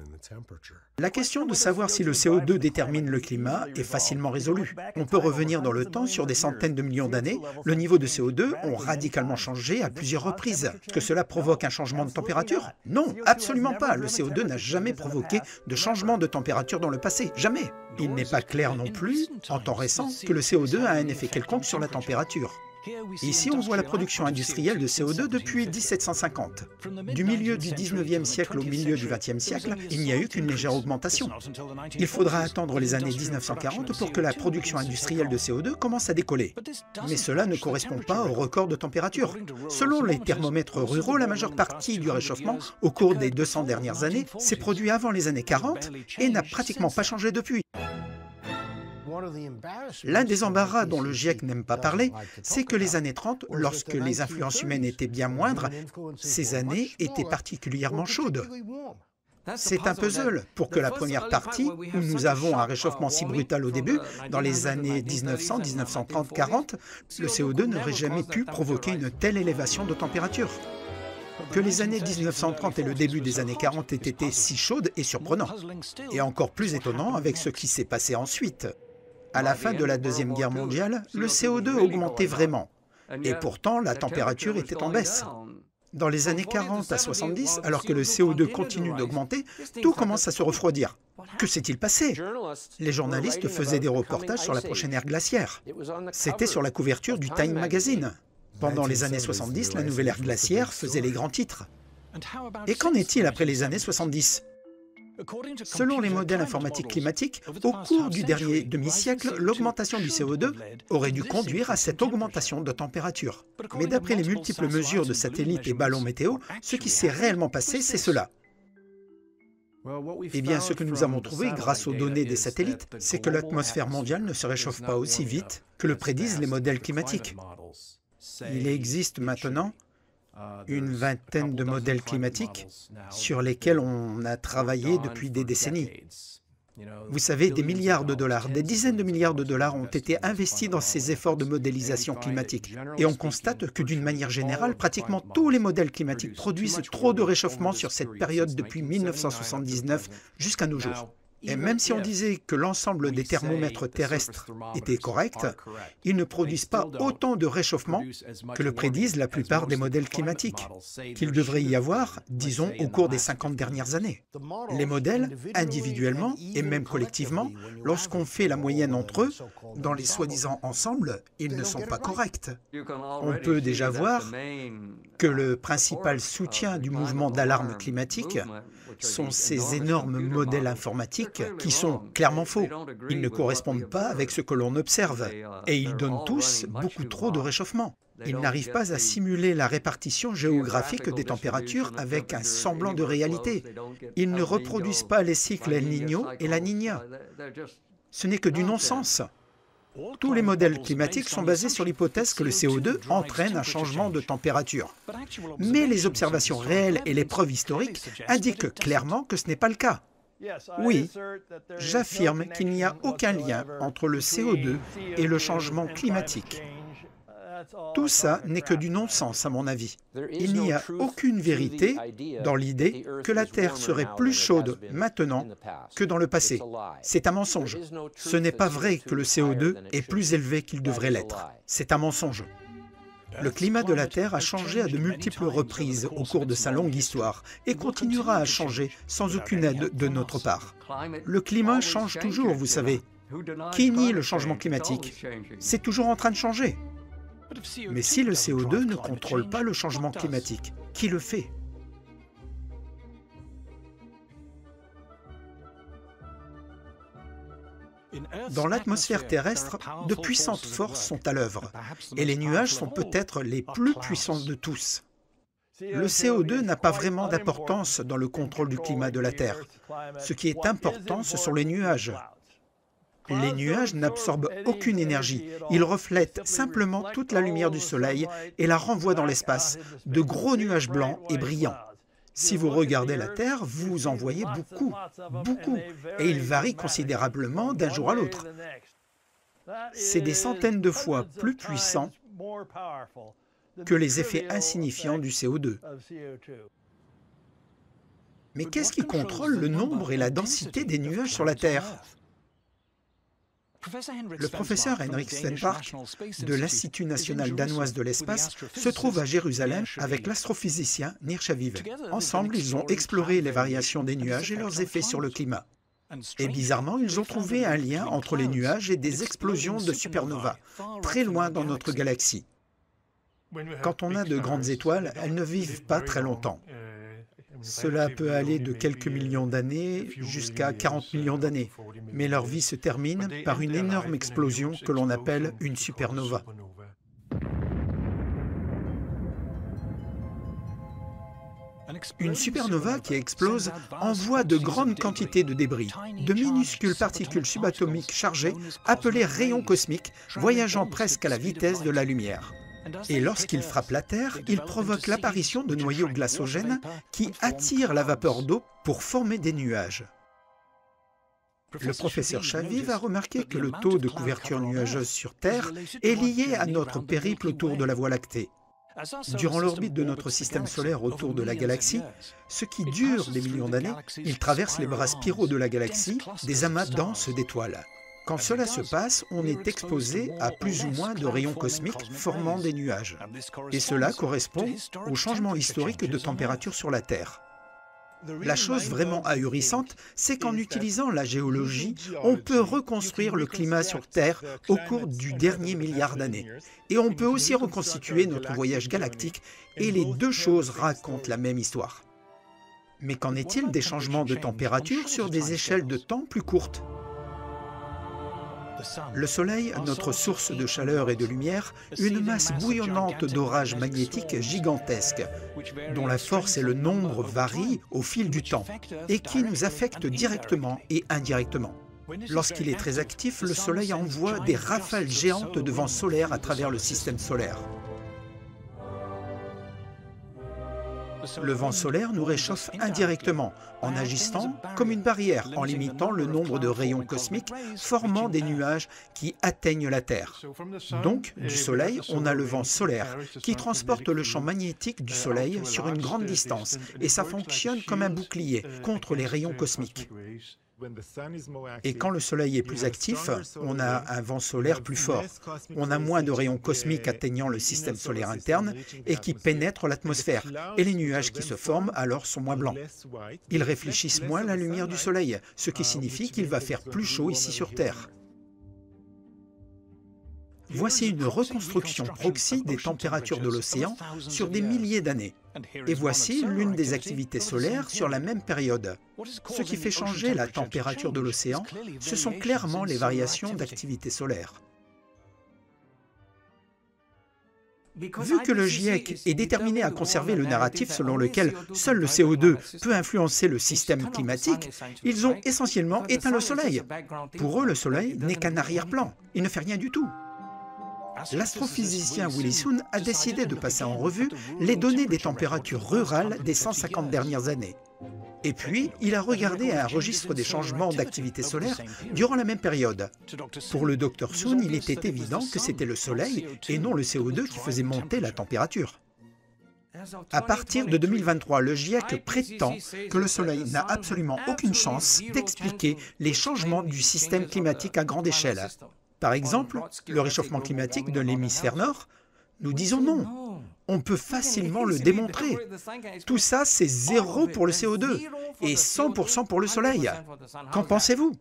La question de savoir si le CO2 détermine le climat est facilement résolue. On peut revenir dans le temps sur des centaines de millions d'années. Le niveau de CO2 a radicalement changé à plusieurs reprises. Est-ce que cela provoque un changement de température? Non, absolument pas. Le CO2 n'a jamais provoqué de changement de température dans le passé. Jamais. Il n'est pas clair non plus, en temps récent, que le CO2 a un effet quelconque sur la température. Ici, on voit la production industrielle de CO2 depuis 1750. Du milieu du 19e siècle au milieu du 20e siècle, il n'y a eu qu'une légère augmentation. Il faudra attendre les années 1940 pour que la production industrielle de CO2 commence à décoller. Mais cela ne correspond pas au record de température. Selon les thermomètres ruraux, la majeure partie du réchauffement au cours des 200 dernières années s'est produit avant les années 40 et n'a pratiquement pas changé depuis. L'un des embarras dont le GIEC n'aime pas parler, c'est que les années 30, lorsque les influences humaines étaient bien moindres, ces années étaient particulièrement chaudes. C'est un puzzle pour que la première partie, où nous avons un réchauffement si brutal au début, dans les années 1900, 1930, 40, le CO2 n'aurait jamais pu provoquer une telle élévation de température. Que les années 1930 et le début des années 40 aient été si chaudes est surprenant, et encore plus étonnant avec ce qui s'est passé ensuite. À la fin de la Deuxième Guerre mondiale, le CO2 augmentait vraiment, et pourtant la température était en baisse. Dans les années 40 à 70, alors que le CO2 continue d'augmenter, tout commence à se refroidir. Que s'est-il passé? Les journalistes faisaient des reportages sur la prochaine ère glaciaire. C'était sur la couverture du Time Magazine. Pendant les années 70, la nouvelle ère glaciaire faisait les grands titres. Et qu'en est-il après les années 70? Selon les modèles informatiques climatiques, au cours du dernier demi-siècle, l'augmentation du CO2 aurait dû conduire à cette augmentation de température. Mais d'après les multiples mesures de satellites et ballons météo, ce qui s'est réellement passé, c'est cela. Eh bien, ce que nous avons trouvé grâce aux données des satellites, c'est que l'atmosphère mondiale ne se réchauffe pas aussi vite que le prédisent les modèles climatiques. Il existe maintenant une vingtaine de modèles climatiques sur lesquels on a travaillé depuis des décennies. Vous savez, des milliards de dollars, des dizaines de milliards de dollars ont été investis dans ces efforts de modélisation climatique. Et on constate que d'une manière générale, pratiquement tous les modèles climatiques produisent trop de réchauffement sur cette période depuis 1979 jusqu'à nos jours. Et même si on disait que l'ensemble des thermomètres terrestres était correct, ils ne produisent pas autant de réchauffement que le prédisent la plupart des modèles climatiques, qu'il devrait y avoir, disons, au cours des 50 dernières années. Les modèles, individuellement et même collectivement, lorsqu'on fait la moyenne entre eux, dans les soi-disant ensembles, ils ne sont pas corrects. On peut déjà voir que le principal soutien du mouvement d'alarme climatique sont ces énormes modèles informatiques qui sont clairement faux. Ils ne correspondent pas avec ce que l'on observe et ils donnent tous beaucoup trop de réchauffement. Ils n'arrivent pas à simuler la répartition géographique des températures avec un semblant de réalité. Ils ne reproduisent pas les cycles El Niño et la Niña. Ce n'est que du non-sens. Tous les modèles climatiques sont basés sur l'hypothèse que le CO2 entraîne un changement de température. Mais les observations réelles et les preuves historiques indiquent clairement que ce n'est pas le cas. Oui, j'affirme qu'il n'y a aucun lien entre le CO2 et le changement climatique. Tout ça n'est que du non-sens à mon avis. Il n'y a aucune vérité dans l'idée que la Terre serait plus chaude maintenant que dans le passé. C'est un mensonge. Ce n'est pas vrai que le CO2 est plus élevé qu'il devrait l'être. C'est un mensonge. Le climat de la Terre a changé à de multiples reprises au cours de sa longue histoire et continuera à changer sans aucune aide de notre part. Le climat change toujours, vous savez. Qui nie le changement climatique? C'est toujours en train de changer. Mais si le CO2 ne contrôle pas le changement climatique, qui le fait? Dans l'atmosphère terrestre, de puissantes forces sont à l'œuvre, et les nuages sont peut-être les plus puissants de tous. Le CO2 n'a pas vraiment d'importance dans le contrôle du climat de la Terre. Ce qui est important, ce sont les nuages. Les nuages n'absorbent aucune énergie. Ils reflètent simplement toute la lumière du soleil et la renvoient dans l'espace, de gros nuages blancs et brillants. Si vous regardez la Terre, vous en voyez beaucoup, beaucoup, et ils varient considérablement d'un jour à l'autre. C'est des centaines de fois plus puissant que les effets insignifiants du CO2. Mais qu'est-ce qui contrôle le nombre et la densité des nuages sur la Terre ? Le professeur Henrik Stenmark de l'Institut national danois de l'espace se trouve à Jérusalem avec l'astrophysicien Nir Shaviv. Ensemble, ils ont exploré les variations des nuages et leurs effets sur le climat. Et bizarrement, ils ont trouvé un lien entre les nuages et des explosions de supernovas, très loin dans notre galaxie. Quand on a de grandes étoiles, elles ne vivent pas très longtemps. Cela peut aller de quelques millions d'années jusqu'à 40 millions d'années, mais leur vie se termine par une énorme explosion que l'on appelle une supernova. Une supernova qui explose envoie de grandes quantités de débris, de minuscules particules subatomiques chargées appelées rayons cosmiques, voyageant presque à la vitesse de la lumière. Et lorsqu'il frappe la Terre, il provoque l'apparition de noyaux glaçogènes qui attirent la vapeur d'eau pour former des nuages. Le professeur Shaviv a remarqué que le taux de couverture nuageuse sur Terre est lié à notre périple autour de la Voie lactée. Durant l'orbite de notre système solaire autour de la galaxie, ce qui dure des millions d'années, il traverse les bras spiraux de la galaxie, des amas denses d'étoiles. Quand cela se passe, on est exposé à plus ou moins de rayons cosmiques formant des nuages. Et cela correspond au changement historique de température sur la Terre. La chose vraiment ahurissante, c'est qu'en utilisant la géologie, on peut reconstruire le climat sur Terre au cours du dernier milliard d'années. Et on peut aussi reconstituer notre voyage galactique, et les deux choses racontent la même histoire. Mais qu'en est-il des changements de température sur des échelles de temps plus courtes? Le Soleil, notre source de chaleur et de lumière, une masse bouillonnante d'orages magnétiques gigantesques, dont la force et le nombre varient au fil du temps, et qui nous affectent directement et indirectement. Lorsqu'il est très actif, le Soleil envoie des rafales géantes de vent solaire à travers le système solaire. Le vent solaire nous réchauffe indirectement, en agissant comme une barrière, en limitant le nombre de rayons cosmiques formant des nuages qui atteignent la Terre. Donc, du Soleil, on a le vent solaire qui transporte le champ magnétique du Soleil sur une grande distance, et ça fonctionne comme un bouclier contre les rayons cosmiques. Et quand le Soleil est plus actif, on a un vent solaire plus fort. On a moins de rayons cosmiques atteignant le système solaire interne et qui pénètrent l'atmosphère. Et les nuages qui se forment alors sont moins blancs. Ils réfléchissent moins la lumière du Soleil, ce qui signifie qu'il va faire plus chaud ici sur Terre. Voici une reconstruction proxy des températures de l'océan sur des milliers d'années. Et voici l'une des activités solaires sur la même période. Ce qui fait changer la température de l'océan, ce sont clairement les variations d'activité solaire. Vu que le GIEC est déterminé à conserver le narratif selon lequel seul le CO2 peut influencer le système climatique, ils ont essentiellement éteint le Soleil. Pour eux, le Soleil n'est qu'un arrière-plan, il ne fait rien du tout. L'astrophysicien Willy Soon a décidé de passer en revue les données des températures rurales des 150 dernières années. Et puis, il a regardé un registre des changements d'activité solaire durant la même période. Pour le Dr Soon, il était évident que c'était le Soleil et non le CO2 qui faisait monter la température. À partir de 2023, le GIEC prétend que le Soleil n'a absolument aucune chance d'expliquer les changements du système climatique à grande échelle. Par exemple, le réchauffement climatique de l'hémisphère nord, nous disons non. On peut facilement le démontrer. Tout ça, c'est 0 pour le CO2 et 100% pour le Soleil. Qu'en pensez-vous?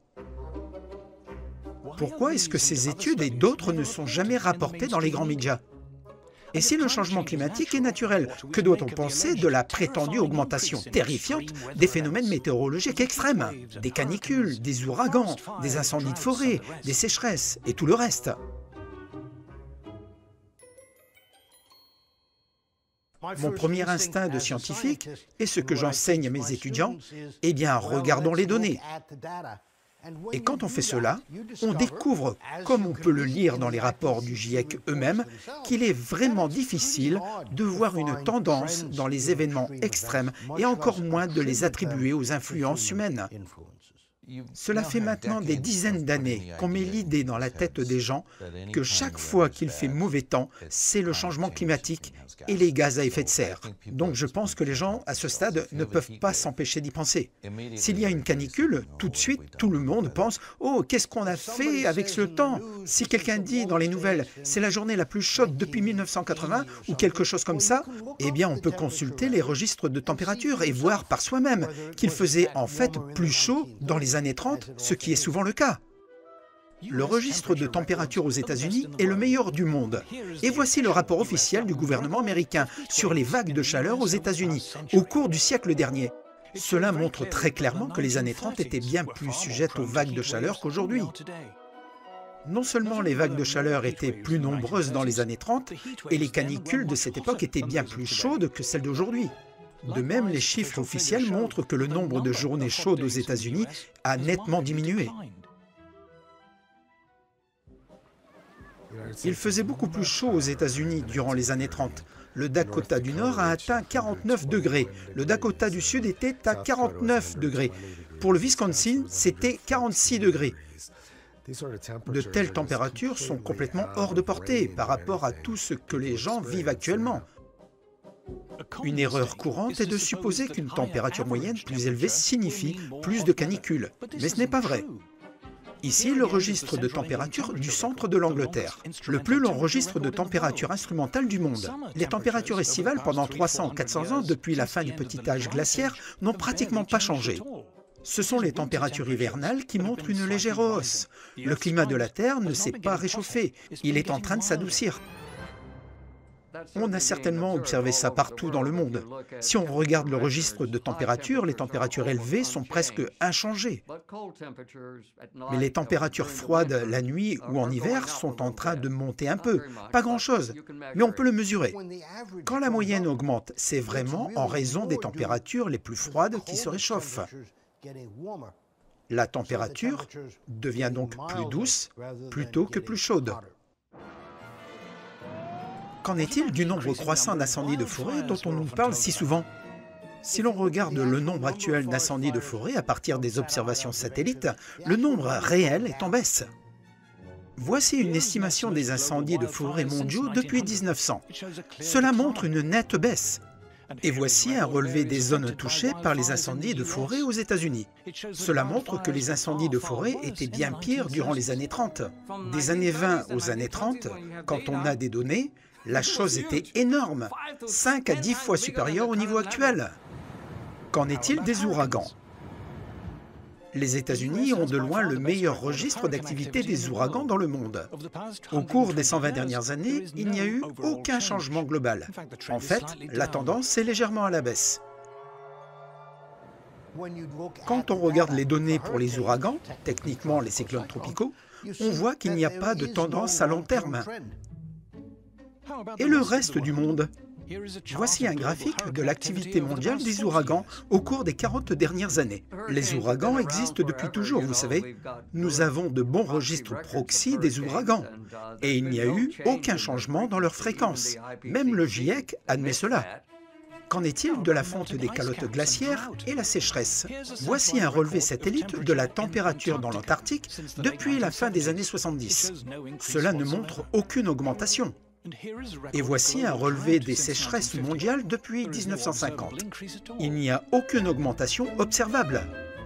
Pourquoi est-ce que ces études et d'autres ne sont jamais rapportées dans les grands médias? Et si le changement climatique est naturel, que doit-on penser de la prétendue augmentation terrifiante des phénomènes météorologiques extrêmes? Des canicules, des ouragans, des incendies de forêt, des sécheresses et tout le reste. Mon premier instinct de scientifique, et ce que j'enseigne à mes étudiants, eh bien, regardons les données. Et quand on fait cela, on découvre, comme on peut le lire dans les rapports du GIEC eux-mêmes, qu'il est vraiment difficile de voir une tendance dans les événements extrêmes et encore moins de les attribuer aux influences humaines. Cela fait maintenant des dizaines d'années qu'on met l'idée dans la tête des gens que chaque fois qu'il fait mauvais temps, c'est le changement climatique et les gaz à effet de serre. Donc je pense que les gens, à ce stade, ne peuvent pas s'empêcher d'y penser. S'il y a une canicule, tout de suite, tout le monde pense « Oh, qu'est-ce qu'on a fait avec ce temps ?» Si quelqu'un dit dans les nouvelles « C'est la journée la plus chaude depuis 1980 » ou quelque chose comme ça, eh bien on peut consulter les registres de température et voir par soi-même qu'il faisait en fait plus chaud dans les années 30, ce qui est souvent le cas. Le registre de température aux États-Unis est le meilleur du monde. Et voici le rapport officiel du gouvernement américain sur les vagues de chaleur aux États-Unis au cours du siècle dernier. Cela montre très clairement que les années 30 étaient bien plus sujettes aux vagues de chaleur qu'aujourd'hui. Non seulement les vagues de chaleur étaient plus nombreuses dans les années 30, et les canicules de cette époque étaient bien plus chaudes que celles d'aujourd'hui. De même, les chiffres officiels montrent que le nombre de journées chaudes aux États-Unis a nettement diminué. Il faisait beaucoup plus chaud aux États-Unis durant les années 30. Le Dakota du Nord a atteint 49 degrés. Le Dakota du Sud était à 49 degrés. Pour le Wisconsin, c'était 46 degrés. De telles températures sont complètement hors de portée par rapport à tout ce que les gens vivent actuellement. Une erreur courante est de supposer qu'une température moyenne plus élevée signifie plus de canicules, mais ce n'est pas vrai. Ici, le registre de température du centre de l'Angleterre, le plus long registre de température instrumentale du monde. Les températures estivales pendant 300 ou 400 ans depuis la fin du petit âge glaciaire n'ont pratiquement pas changé. Ce sont les températures hivernales qui montrent une légère hausse. Le climat de la Terre ne s'est pas réchauffé, il est en train de s'adoucir. On a certainement observé ça partout dans le monde. Si on regarde le registre de température, les températures élevées sont presque inchangées. Mais les températures froides la nuit ou en hiver sont en train de monter un peu. Pas grand-chose, mais on peut le mesurer. Quand la moyenne augmente, c'est vraiment en raison des températures les plus froides qui se réchauffent. La température devient donc plus douce plutôt que plus chaude. Qu'en est-il du nombre croissant d'incendies de forêt dont on nous parle si souvent? Si l'on regarde le nombre actuel d'incendies de forêt à partir des observations satellites, le nombre réel est en baisse. Voici une estimation des incendies de forêt mondiaux depuis 1900. Cela montre une nette baisse. Et voici un relevé des zones touchées par les incendies de forêt aux États-Unis. Cela montre que les incendies de forêt étaient bien pires durant les années 30. Des années 20 aux années 30, quand on a des données, la chose était énorme, 5 à 10 fois supérieure au niveau actuel. Qu'en est-il des ouragans? Les États-Unis ont de loin le meilleur registre d'activité des ouragans dans le monde. Au cours des 120 dernières années, il n'y a eu aucun changement global. En fait, la tendance est légèrement à la baisse. Quand on regarde les données pour les ouragans, techniquement les cyclones tropicaux, on voit qu'il n'y a pas de tendance à long terme. Et le reste du monde? Voici un graphique de l'activité mondiale des ouragans au cours des 40 dernières années. Les ouragans existent depuis toujours, vous savez. Nous avons de bons registres proxy des ouragans. Et il n'y a eu aucun changement dans leur fréquence. Même le GIEC admet cela. Qu'en est-il de la fonte des calottes glaciaires et la sécheresse? Voici un relevé satellite de la température dans l'Antarctique depuis la fin des années 70. Cela ne montre aucune augmentation. Et voici un relevé des sécheresses mondiales depuis 1950. Il n'y a aucune augmentation observable.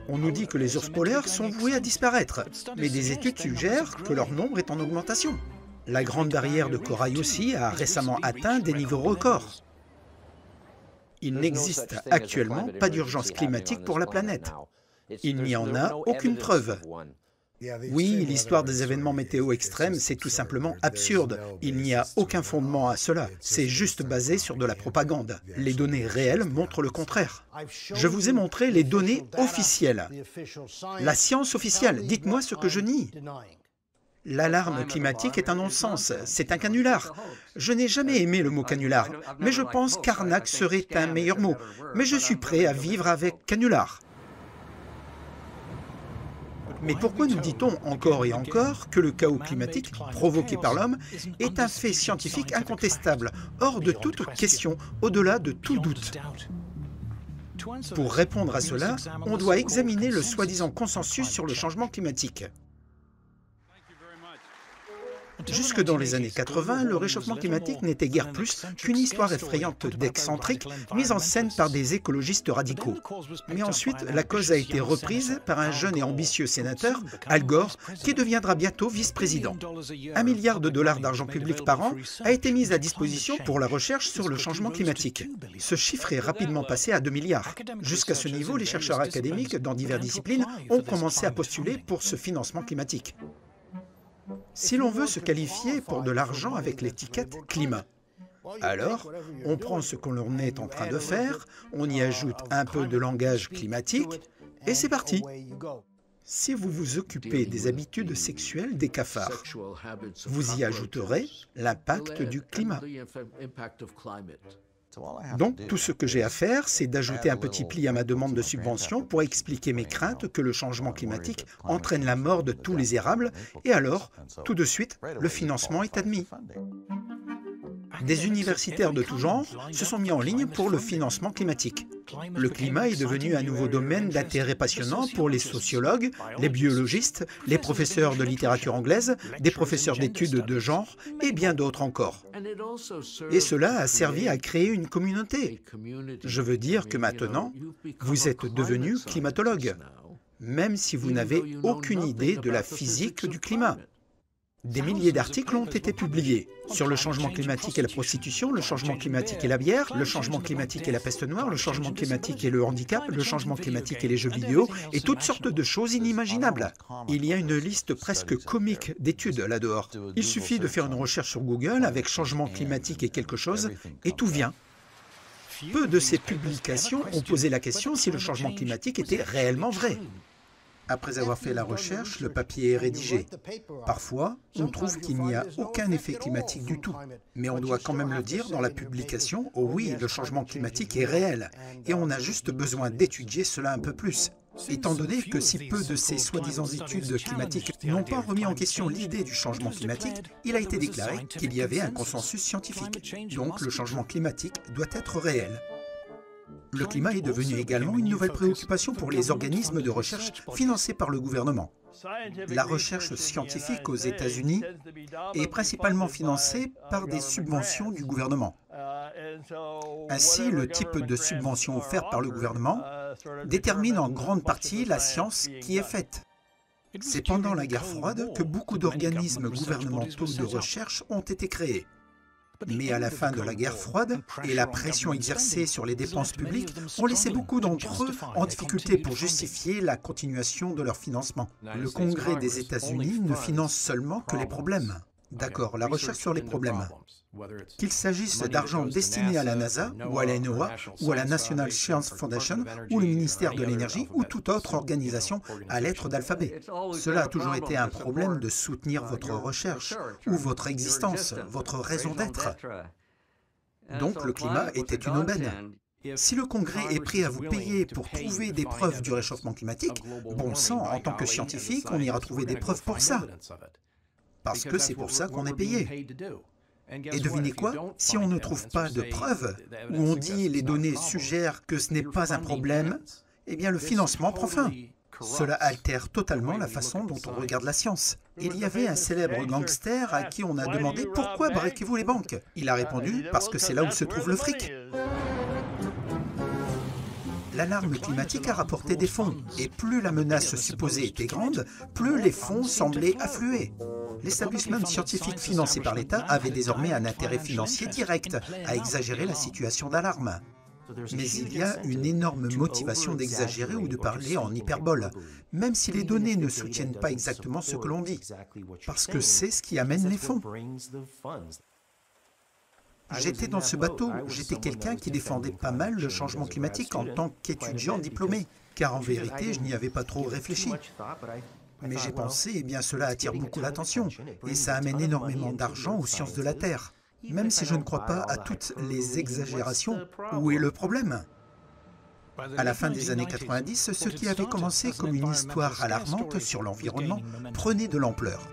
On nous dit que les ours polaires sont voués à disparaître, mais des études suggèrent que leur nombre est en augmentation. La grande barrière de corail aussi a récemment atteint des niveaux records. Il n'existe actuellement pas d'urgence climatique pour la planète. Il n'y en a aucune preuve. Oui, l'histoire des événements météo extrêmes, c'est tout simplement absurde. Il n'y a aucun fondement à cela. C'est juste basé sur de la propagande. Les données réelles montrent le contraire. Je vous ai montré les données officielles. La science officielle, dites-moi ce que je nie. L'alarme climatique est un non-sens, c'est un canular. Je n'ai jamais aimé le mot canular, mais je pense qu'arnaque serait un meilleur mot. Mais je suis prêt à vivre avec canular. Mais pourquoi nous dit-on encore et encore que le chaos climatique provoqué par l'homme est un fait scientifique incontestable, hors de toute question, au-delà de tout doute? Pour répondre à cela, on doit examiner le soi-disant consensus sur le changement climatique. Jusque dans les années 80, le réchauffement climatique n'était guère plus qu'une histoire effrayante d'excentriques mise en scène par des écologistes radicaux. Mais ensuite, la cause a été reprise par un jeune et ambitieux sénateur, Al Gore, qui deviendra bientôt vice-président. $1 milliard d'argent public par an a été mis à disposition pour la recherche sur le changement climatique. Ce chiffre est rapidement passé à 2 milliards. Jusqu'à ce niveau, les chercheurs académiques dans diverses disciplines ont commencé à postuler pour ce financement climatique. Si l'on veut se qualifier pour de l'argent avec l'étiquette climat, alors on prend ce que l'on est en train de faire, on y ajoute un peu de langage climatique, et c'est parti. Si vous vous occupez des habitudes sexuelles des cafards, vous y ajouterez l'impact du climat. Donc, tout ce que j'ai à faire, c'est d'ajouter un petit pli à ma demande de subvention pour expliquer mes craintes que le changement climatique entraîne la mort de tous les érables, et alors, tout de suite, le financement est admis. Des universitaires de tout genre se sont mis en ligne pour le financement climatique. Le climat est devenu un nouveau domaine d'intérêt passionnant pour les sociologues, les biologistes, les professeurs de littérature anglaise, des professeurs d'études de genre et bien d'autres encore. Et cela a servi à créer une communauté. Je veux dire que maintenant, vous êtes devenus climatologues. même si vous n'avez aucune idée de la physique du climat. Des milliers d'articles ont été publiés sur le changement climatique et la prostitution, le changement climatique et la bière, le changement climatique et la peste noire, le changement climatique et le handicap, le changement climatique et les jeux vidéo, et toutes sortes de choses inimaginables. Il y a une liste presque comique d'études là-dehors. Il suffit de faire une recherche sur Google avec changement climatique et quelque chose, et tout vient. Peu de ces publications ont posé la question si le changement climatique était réellement vrai. Après avoir fait la recherche, le papier est rédigé. Parfois, on trouve qu'il n'y a aucun effet climatique du tout. Mais on doit quand même le dire dans la publication, oh oui, le changement climatique est réel. Et on a juste besoin d'étudier cela un peu plus. Étant donné que si peu de ces soi-disant études climatiques n'ont pas remis en question l'idée du changement climatique, il a été déclaré qu'il y avait un consensus scientifique. Donc le changement climatique doit être réel. Le climat est devenu également une nouvelle préoccupation pour les organismes de recherche financés par le gouvernement. La recherche scientifique aux États-Unis est principalement financée par des subventions du gouvernement. Ainsi, le type de subvention offerte par le gouvernement détermine en grande partie la science qui est faite. C'est pendant la guerre froide que beaucoup d'organismes gouvernementaux de recherche ont été créés. Mais à la fin de la guerre froide et la pression exercée sur les dépenses publiques ont laissé beaucoup d'entre eux en difficulté pour justifier la continuation de leur financement. Le Congrès des États-Unis ne finance seulement que les problèmes. D'accord, la recherche sur les problèmes. Qu'il s'agisse d'argent destiné à la NASA, ou à la NOAA, ou à la National Science Foundation, ou le ministère de l'Énergie, ou toute autre organisation à lettres d'alphabet. Cela a toujours été un problème de soutenir votre recherche, ou votre existence, votre raison d'être. Donc le climat était une aubaine. Si le Congrès est prêt à vous payer pour trouver des preuves du réchauffement climatique, bon sang, en tant que scientifique, on ira trouver des preuves pour ça. Parce que c'est pour ça qu'on est payé. Et devinez quoi? Si on ne trouve pas de preuves, ou on dit les données suggèrent que ce n'est pas un problème, eh bien le financement prend fin. Cela altère totalement la façon dont on regarde la science. Il y avait un célèbre gangster à qui on a demandé « Pourquoi braquez-vous les banques ?» Il a répondu « Parce que c'est là où se trouve le fric ». L'alarme climatique a rapporté des fonds, et plus la menace supposée était grande, plus les fonds semblaient affluer. L'établissement scientifique financé par l'État avait désormais un intérêt financier direct à exagérer la situation d'alarme. Mais il y a une énorme motivation d'exagérer ou de parler en hyperbole, même si les données ne soutiennent pas exactement ce que l'on dit, parce que c'est ce qui amène les fonds. J'étais dans ce bateau, j'étais quelqu'un qui défendait pas mal le changement climatique en tant qu'étudiant diplômé, car en vérité, je n'y avais pas trop réfléchi. Mais j'ai pensé, eh bien cela attire beaucoup l'attention, et ça amène énormément d'argent aux sciences de la Terre. Même si je ne crois pas à toutes les exagérations, où est le problème? À la fin des années 90, ce qui avait commencé comme une histoire alarmante sur l'environnement prenait de l'ampleur.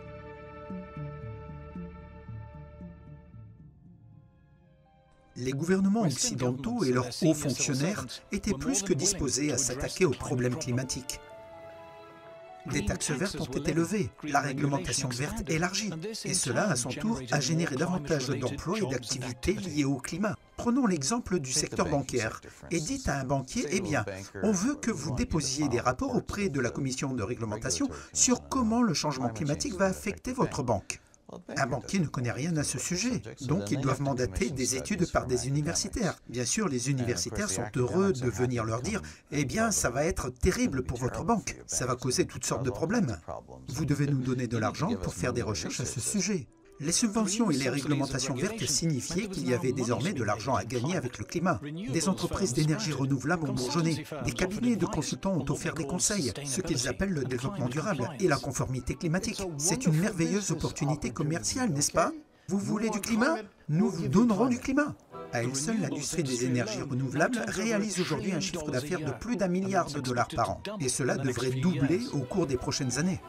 Les gouvernements occidentaux et leurs hauts fonctionnaires étaient plus que disposés à s'attaquer aux problèmes climatiques. Des taxes vertes ont été levées, la réglementation verte élargie, et cela, à son tour, a généré davantage d'emplois et d'activités liées au climat. Prenons l'exemple du secteur bancaire, et dites à un banquier, eh bien, on veut que vous déposiez des rapports auprès de la commission de réglementation sur comment le changement climatique va affecter votre banque. Un banquier ne connaît rien à ce sujet, donc ils doivent mandater des études par des universitaires. Bien sûr, les universitaires sont heureux de venir leur dire « Eh bien, ça va être terrible pour votre banque, ça va causer toutes sortes de problèmes. Vous devez nous donner de l'argent pour faire des recherches à ce sujet. » Les subventions et les réglementations vertes signifiaient qu'il y avait désormais de l'argent à gagner avec le climat. Des entreprises d'énergie renouvelable ont bourgeonné, des cabinets de consultants ont offert des conseils, ce qu'ils appellent le développement durable et la conformité climatique. C'est une merveilleuse opportunité commerciale, n'est-ce pas? Vous voulez du climat? Nous vous donnerons du climat. À elle seule, l'industrie des énergies renouvelables réalise aujourd'hui un chiffre d'affaires de plus d'1 milliard de dollars par an, et cela devrait doubler au cours des prochaines années.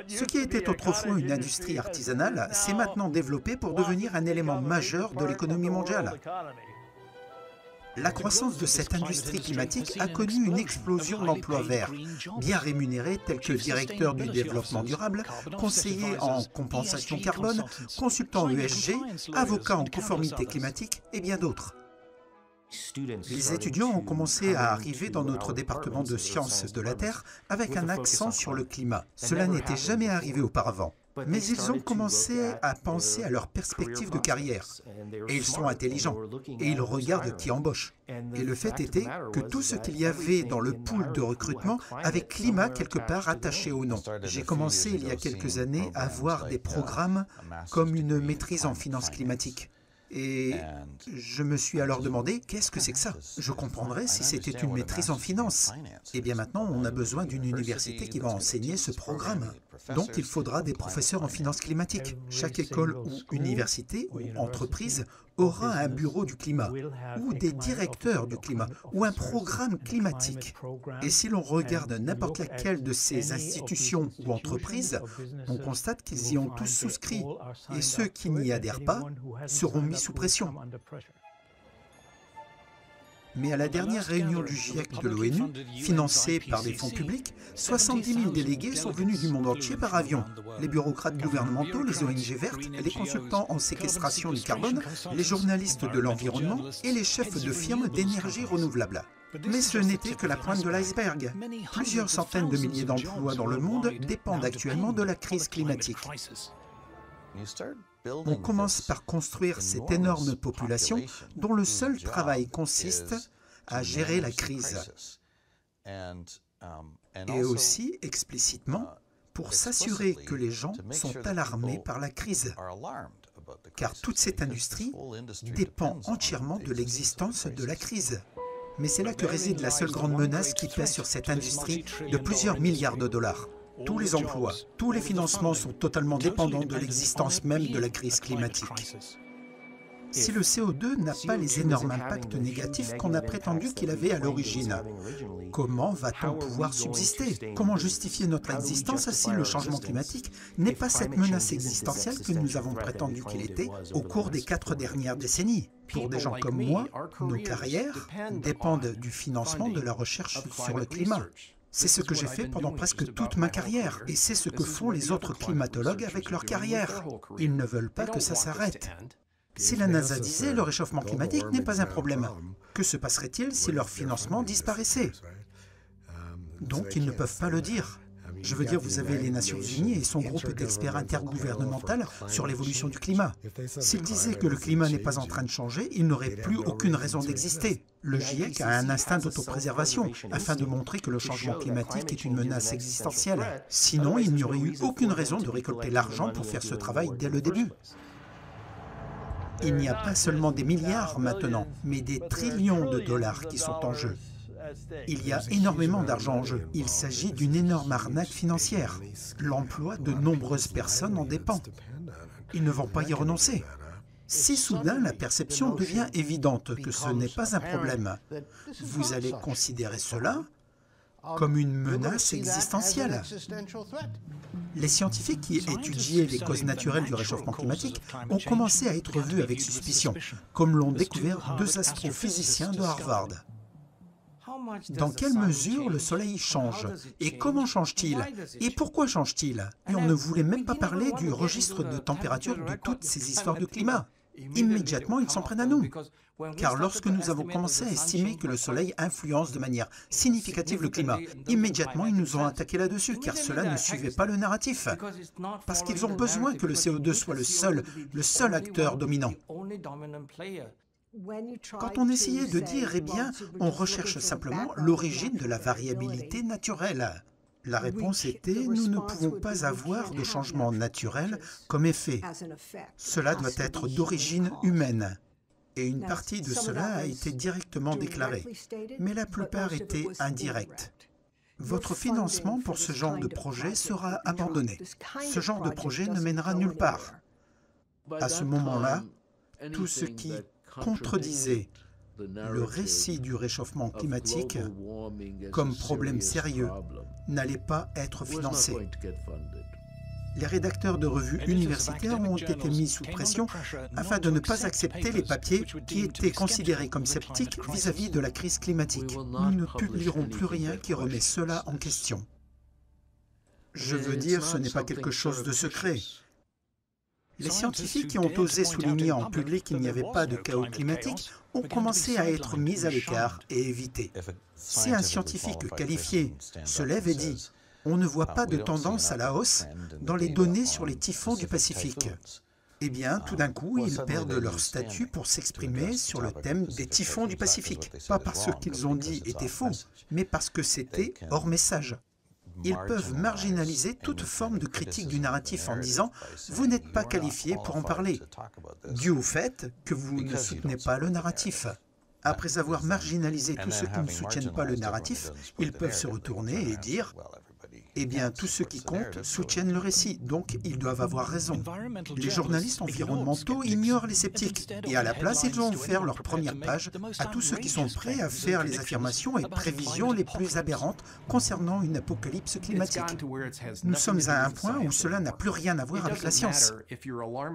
Ce qui était autrefois une industrie artisanale s'est maintenant développé pour devenir un élément majeur de l'économie mondiale. La croissance de cette industrie climatique a connu une explosion d'emplois verts, bien rémunérés tels que directeurs du développement durable, conseillers en compensation carbone, consultants ESG, avocats en conformité climatique et bien d'autres. Les étudiants ont commencé à arriver dans notre département de sciences de la Terre avec un accent sur le climat. Cela n'était jamais arrivé auparavant. Mais ils ont commencé à penser à leur perspective de carrière. Et ils sont intelligents. Et ils regardent qui embauche. Et le fait était que tout ce qu'il y avait dans le pool de recrutement avait climat quelque part attaché au nom. J'ai commencé il y a quelques années à voir des programmes comme une maîtrise en finance climatique. Et je me suis alors demandé, qu'est-ce que c'est que ça? Je comprendrais si c'était une maîtrise en finance. Et bien maintenant, on a besoin d'une université qui va enseigner ce programme. Donc il faudra des professeurs en finance climatique. Chaque école ou université ou entreprise aura un bureau du climat, ou des directeurs du climat, ou un programme climatique. Et si l'on regarde n'importe laquelle de ces institutions ou entreprises, on constate qu'ils y ont tous souscrit. Et ceux qui n'y adhèrent pas seront mis sous pression. Mais à la dernière réunion du GIEC de l'ONU, financée par des fonds publics, 70 000 délégués sont venus du monde entier par avion. Les bureaucrates gouvernementaux, les ONG vertes, les consultants en séquestration du carbone, les journalistes de l'environnement et les chefs de firmes d'énergie renouvelable. Mais ce n'était que la pointe de l'iceberg. Plusieurs centaines de milliers d'emplois dans le monde dépendent actuellement de la crise climatique. On commence par construire cette énorme population dont le seul travail consiste à gérer la crise. Et aussi, explicitement, pour s'assurer que les gens sont alarmés par la crise. Car toute cette industrie dépend entièrement de l'existence de la crise. Mais c'est là que réside la seule grande menace qui pèse sur cette industrie de plusieurs milliards de dollars. Tous les emplois, tous les financements sont totalement dépendants de l'existence même de la crise climatique. Si le CO2 n'a pas les énormes impacts négatifs qu'on a prétendu qu'il avait à l'origine, comment va-t-on pouvoir subsister? Comment justifier notre existence si le changement climatique n'est pas cette menace existentielle que nous avons prétendu qu'il était au cours des 4 dernières décennies? Pour des gens comme moi, nos carrières dépendent du financement de la recherche sur le climat. C'est ce que j'ai fait pendant presque toute ma carrière, et c'est ce que font les autres climatologues avec leur carrière. Ils ne veulent pas que ça s'arrête. Si la NASA disait le réchauffement climatique n'est pas un problème, que se passerait-il si leur financement disparaissait? Donc ils ne peuvent pas le dire. Je veux dire, vous avez les Nations Unies et son groupe d'experts intergouvernemental sur l'évolution du climat. S'ils disaient que le climat n'est pas en train de changer, ils n'auraient plus aucune raison d'exister. Le GIEC a un instinct d'autopréservation afin de montrer que le changement climatique est une menace existentielle. Sinon, il n'y aurait eu aucune raison de récolter l'argent pour faire ce travail dès le début. Il n'y a pas seulement des milliards maintenant, mais des trillions de dollars qui sont en jeu. Il y a énormément d'argent en jeu. Il s'agit d'une énorme arnaque financière. L'emploi de nombreuses personnes en dépend. Ils ne vont pas y renoncer. Si soudain la perception devient évidente que ce n'est pas un problème, vous allez considérer cela comme une menace existentielle. Les scientifiques qui étudiaient les causes naturelles du réchauffement climatique ont commencé à être vus avec suspicion, comme l'ont découvert 2 astrophysiciens de Harvard. Dans quelle mesure le Soleil change? Et comment change-t-il? Et pourquoi change-t-il? Et on ne voulait même pas parler du registre de température de toutes ces histoires de climat. Immédiatement, ils s'en prennent à nous. Car lorsque nous avons commencé à estimer que le Soleil influence de manière significative le climat, immédiatement ils nous ont attaqué là-dessus, car cela ne suivait pas le narratif. Parce qu'ils ont besoin que le CO2 soit le seul acteur dominant. Quand on essayait de dire, eh bien, on recherche simplement l'origine de la variabilité naturelle. La réponse était, nous ne pouvons pas avoir de changement naturel comme effet. Cela doit être d'origine humaine. Et une partie de cela a été directement déclarée, mais la plupart étaient indirects. Votre financement pour ce genre de projet sera abandonné. Ce genre de projet ne mènera nulle part. À ce moment-là, tout ce qui contredisait le récit du réchauffement climatique comme problème sérieux n'allait pas être financé. Les rédacteurs de revues universitaires ont été mis sous pression afin de ne pas accepter les papiers qui étaient considérés comme sceptiques vis-à-vis de la crise climatique. Nous ne publierons plus rien qui remet cela en question. Je veux dire, ce n'est pas quelque chose de secret. Les scientifiques qui ont osé souligner en public qu'il n'y avait pas de chaos climatique ont commencé à être mis à l'écart et évités. Si un scientifique qualifié se lève et dit « On ne voit pas de tendance à la hausse dans les données sur les typhons du Pacifique », eh bien, tout d'un coup, ils perdent leur statut pour s'exprimer sur le thème des typhons du Pacifique. Pas parce que ce qu'ils ont dit était faux, mais parce que c'était hors message. Ils peuvent marginaliser toute forme de critique du narratif en disant « Vous n'êtes pas qualifié pour en parler », dû au fait que vous ne soutenez pas le narratif. Après avoir marginalisé tous ceux qui ne soutiennent pas le narratif, ils peuvent se retourner et dire « Eh bien, tous ceux qui comptent soutiennent le récit, donc ils doivent avoir raison. » Les journalistes environnementaux ignorent les sceptiques, et à la place, ils ont offert leur première page à tous ceux qui sont prêts à faire les affirmations et prévisions les plus aberrantes concernant une apocalypse climatique. Nous sommes à un point où cela n'a plus rien à voir avec la science.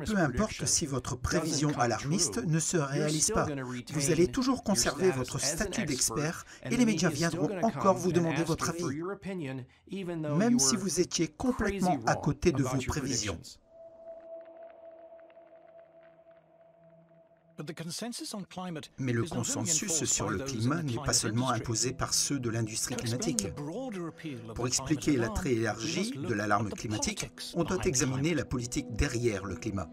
Peu importe si votre prévision alarmiste ne se réalise pas, vous allez toujours conserver votre statut d'expert et les médias viendront encore vous demander votre avis, même si vous étiez complètement à côté de vos prévisions. Mais le consensus sur le climat n'est pas seulement imposé par ceux de l'industrie climatique. Pour expliquer l'attrait élargi de l'alarme climatique, on doit examiner la politique derrière le climat.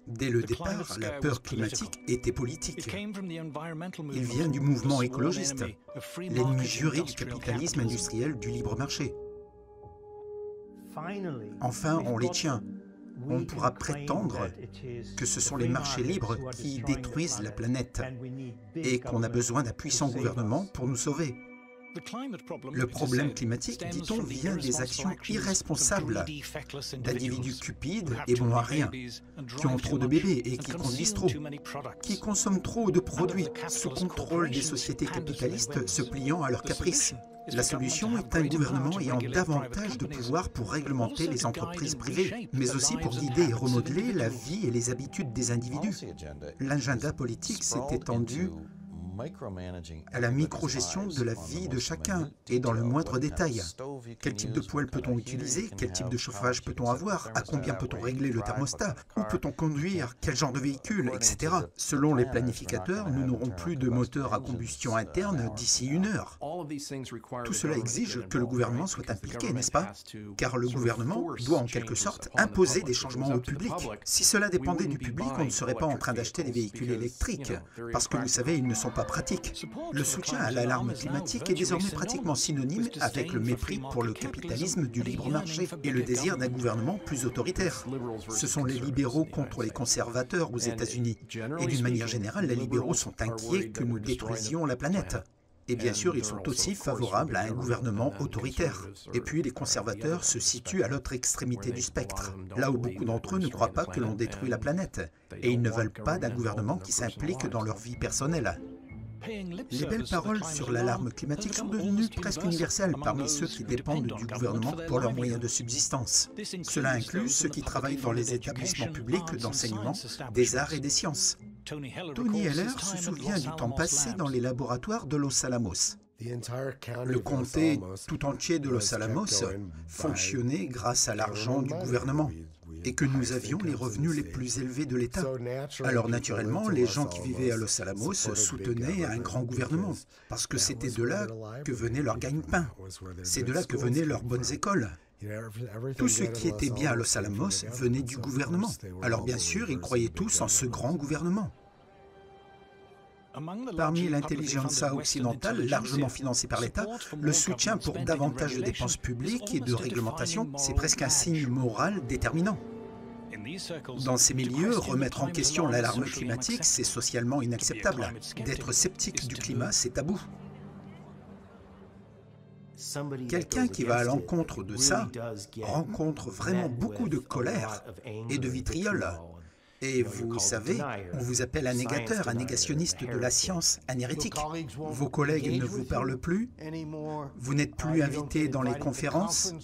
Dès le départ, la peur climatique était politique. Il vient du mouvement écologiste, l'ennemi juré du capitalisme industriel du libre marché. Enfin, on les tient. On pourra prétendre que ce sont les marchés libres qui détruisent la planète et qu'on a besoin d'un puissant gouvernement pour nous sauver. Le problème climatique, dit-on, vient des actions irresponsables d'individus cupides et bons à rien, qui ont trop de bébés et qui conduisent trop, qui consomment trop de produits sous contrôle des sociétés capitalistes se pliant à leurs caprices. La solution est un gouvernement ayant davantage de pouvoir pour réglementer les entreprises privées, mais aussi pour guider et remodeler la vie et les habitudes des individus. L'agenda politique s'est étendu à la micro-gestion de la vie de chacun et dans le moindre détail. Quel type de poêle peut-on utiliser? Quel type de chauffage peut-on avoir? À combien peut-on régler le thermostat? Où peut-on conduire? Quel genre de véhicule? Etc. Selon les planificateurs, nous n'aurons plus de moteur à combustion interne d'ici 1 heure. Tout cela exige que le gouvernement soit impliqué, n'est-ce pas? Car le gouvernement doit en quelque sorte imposer des changements au public. Si cela dépendait du public, on ne serait pas en train d'acheter des véhicules électriques, parce que vous savez, ils ne sont pas pratique. Le soutien à l'alarme climatique est désormais pratiquement synonyme avec le mépris pour le capitalisme du libre marché et le désir d'un gouvernement plus autoritaire. Ce sont les libéraux contre les conservateurs aux États-Unis. Et d'une manière générale, les libéraux sont inquiets que nous détruisions la planète. Et bien sûr, ils sont aussi favorables à un gouvernement autoritaire. Et puis, les conservateurs se situent à l'autre extrémité du spectre, là où beaucoup d'entre eux ne croient pas que l'on détruit la planète. Et ils ne veulent pas d'un gouvernement qui s'implique dans leur vie personnelle. Les belles paroles sur l'alarme climatique sont devenues presque universelles parmi ceux qui dépendent du gouvernement pour leurs moyens de subsistance. Cela inclut ceux qui travaillent dans les établissements publics d'enseignement, des arts et des sciences. Tony Heller se souvient du temps passé dans les laboratoires de Los Alamos. Le comté tout entier de Los Alamos fonctionnait grâce à l'argent du gouvernement et que nous avions les revenus les plus élevés de l'État. Alors naturellement, les gens qui vivaient à Los Alamos soutenaient un grand gouvernement, parce que c'était de là que venait leur gagne-pain, c'est de là que venaient leurs bonnes écoles. Tout ce qui était bien à Los Alamos venait du gouvernement. Alors bien sûr, ils croyaient tous en ce grand gouvernement. Parmi l'intelligentsia occidentale, largement financée par l'État, le soutien pour davantage de dépenses publiques et de réglementation, c'est presque un signe moral déterminant. Dans ces milieux, remettre en question l'alarme climatique, c'est socialement inacceptable. D'être sceptique du climat, c'est tabou. Quelqu'un qui va à l'encontre de ça rencontre vraiment beaucoup de colère et de vitriol. Et vous savez, on vous appelle un négateur, un négationniste de la science, un hérétique. Vos collègues ne vous parlent plus, vous n'êtes plus invité dans les conférences,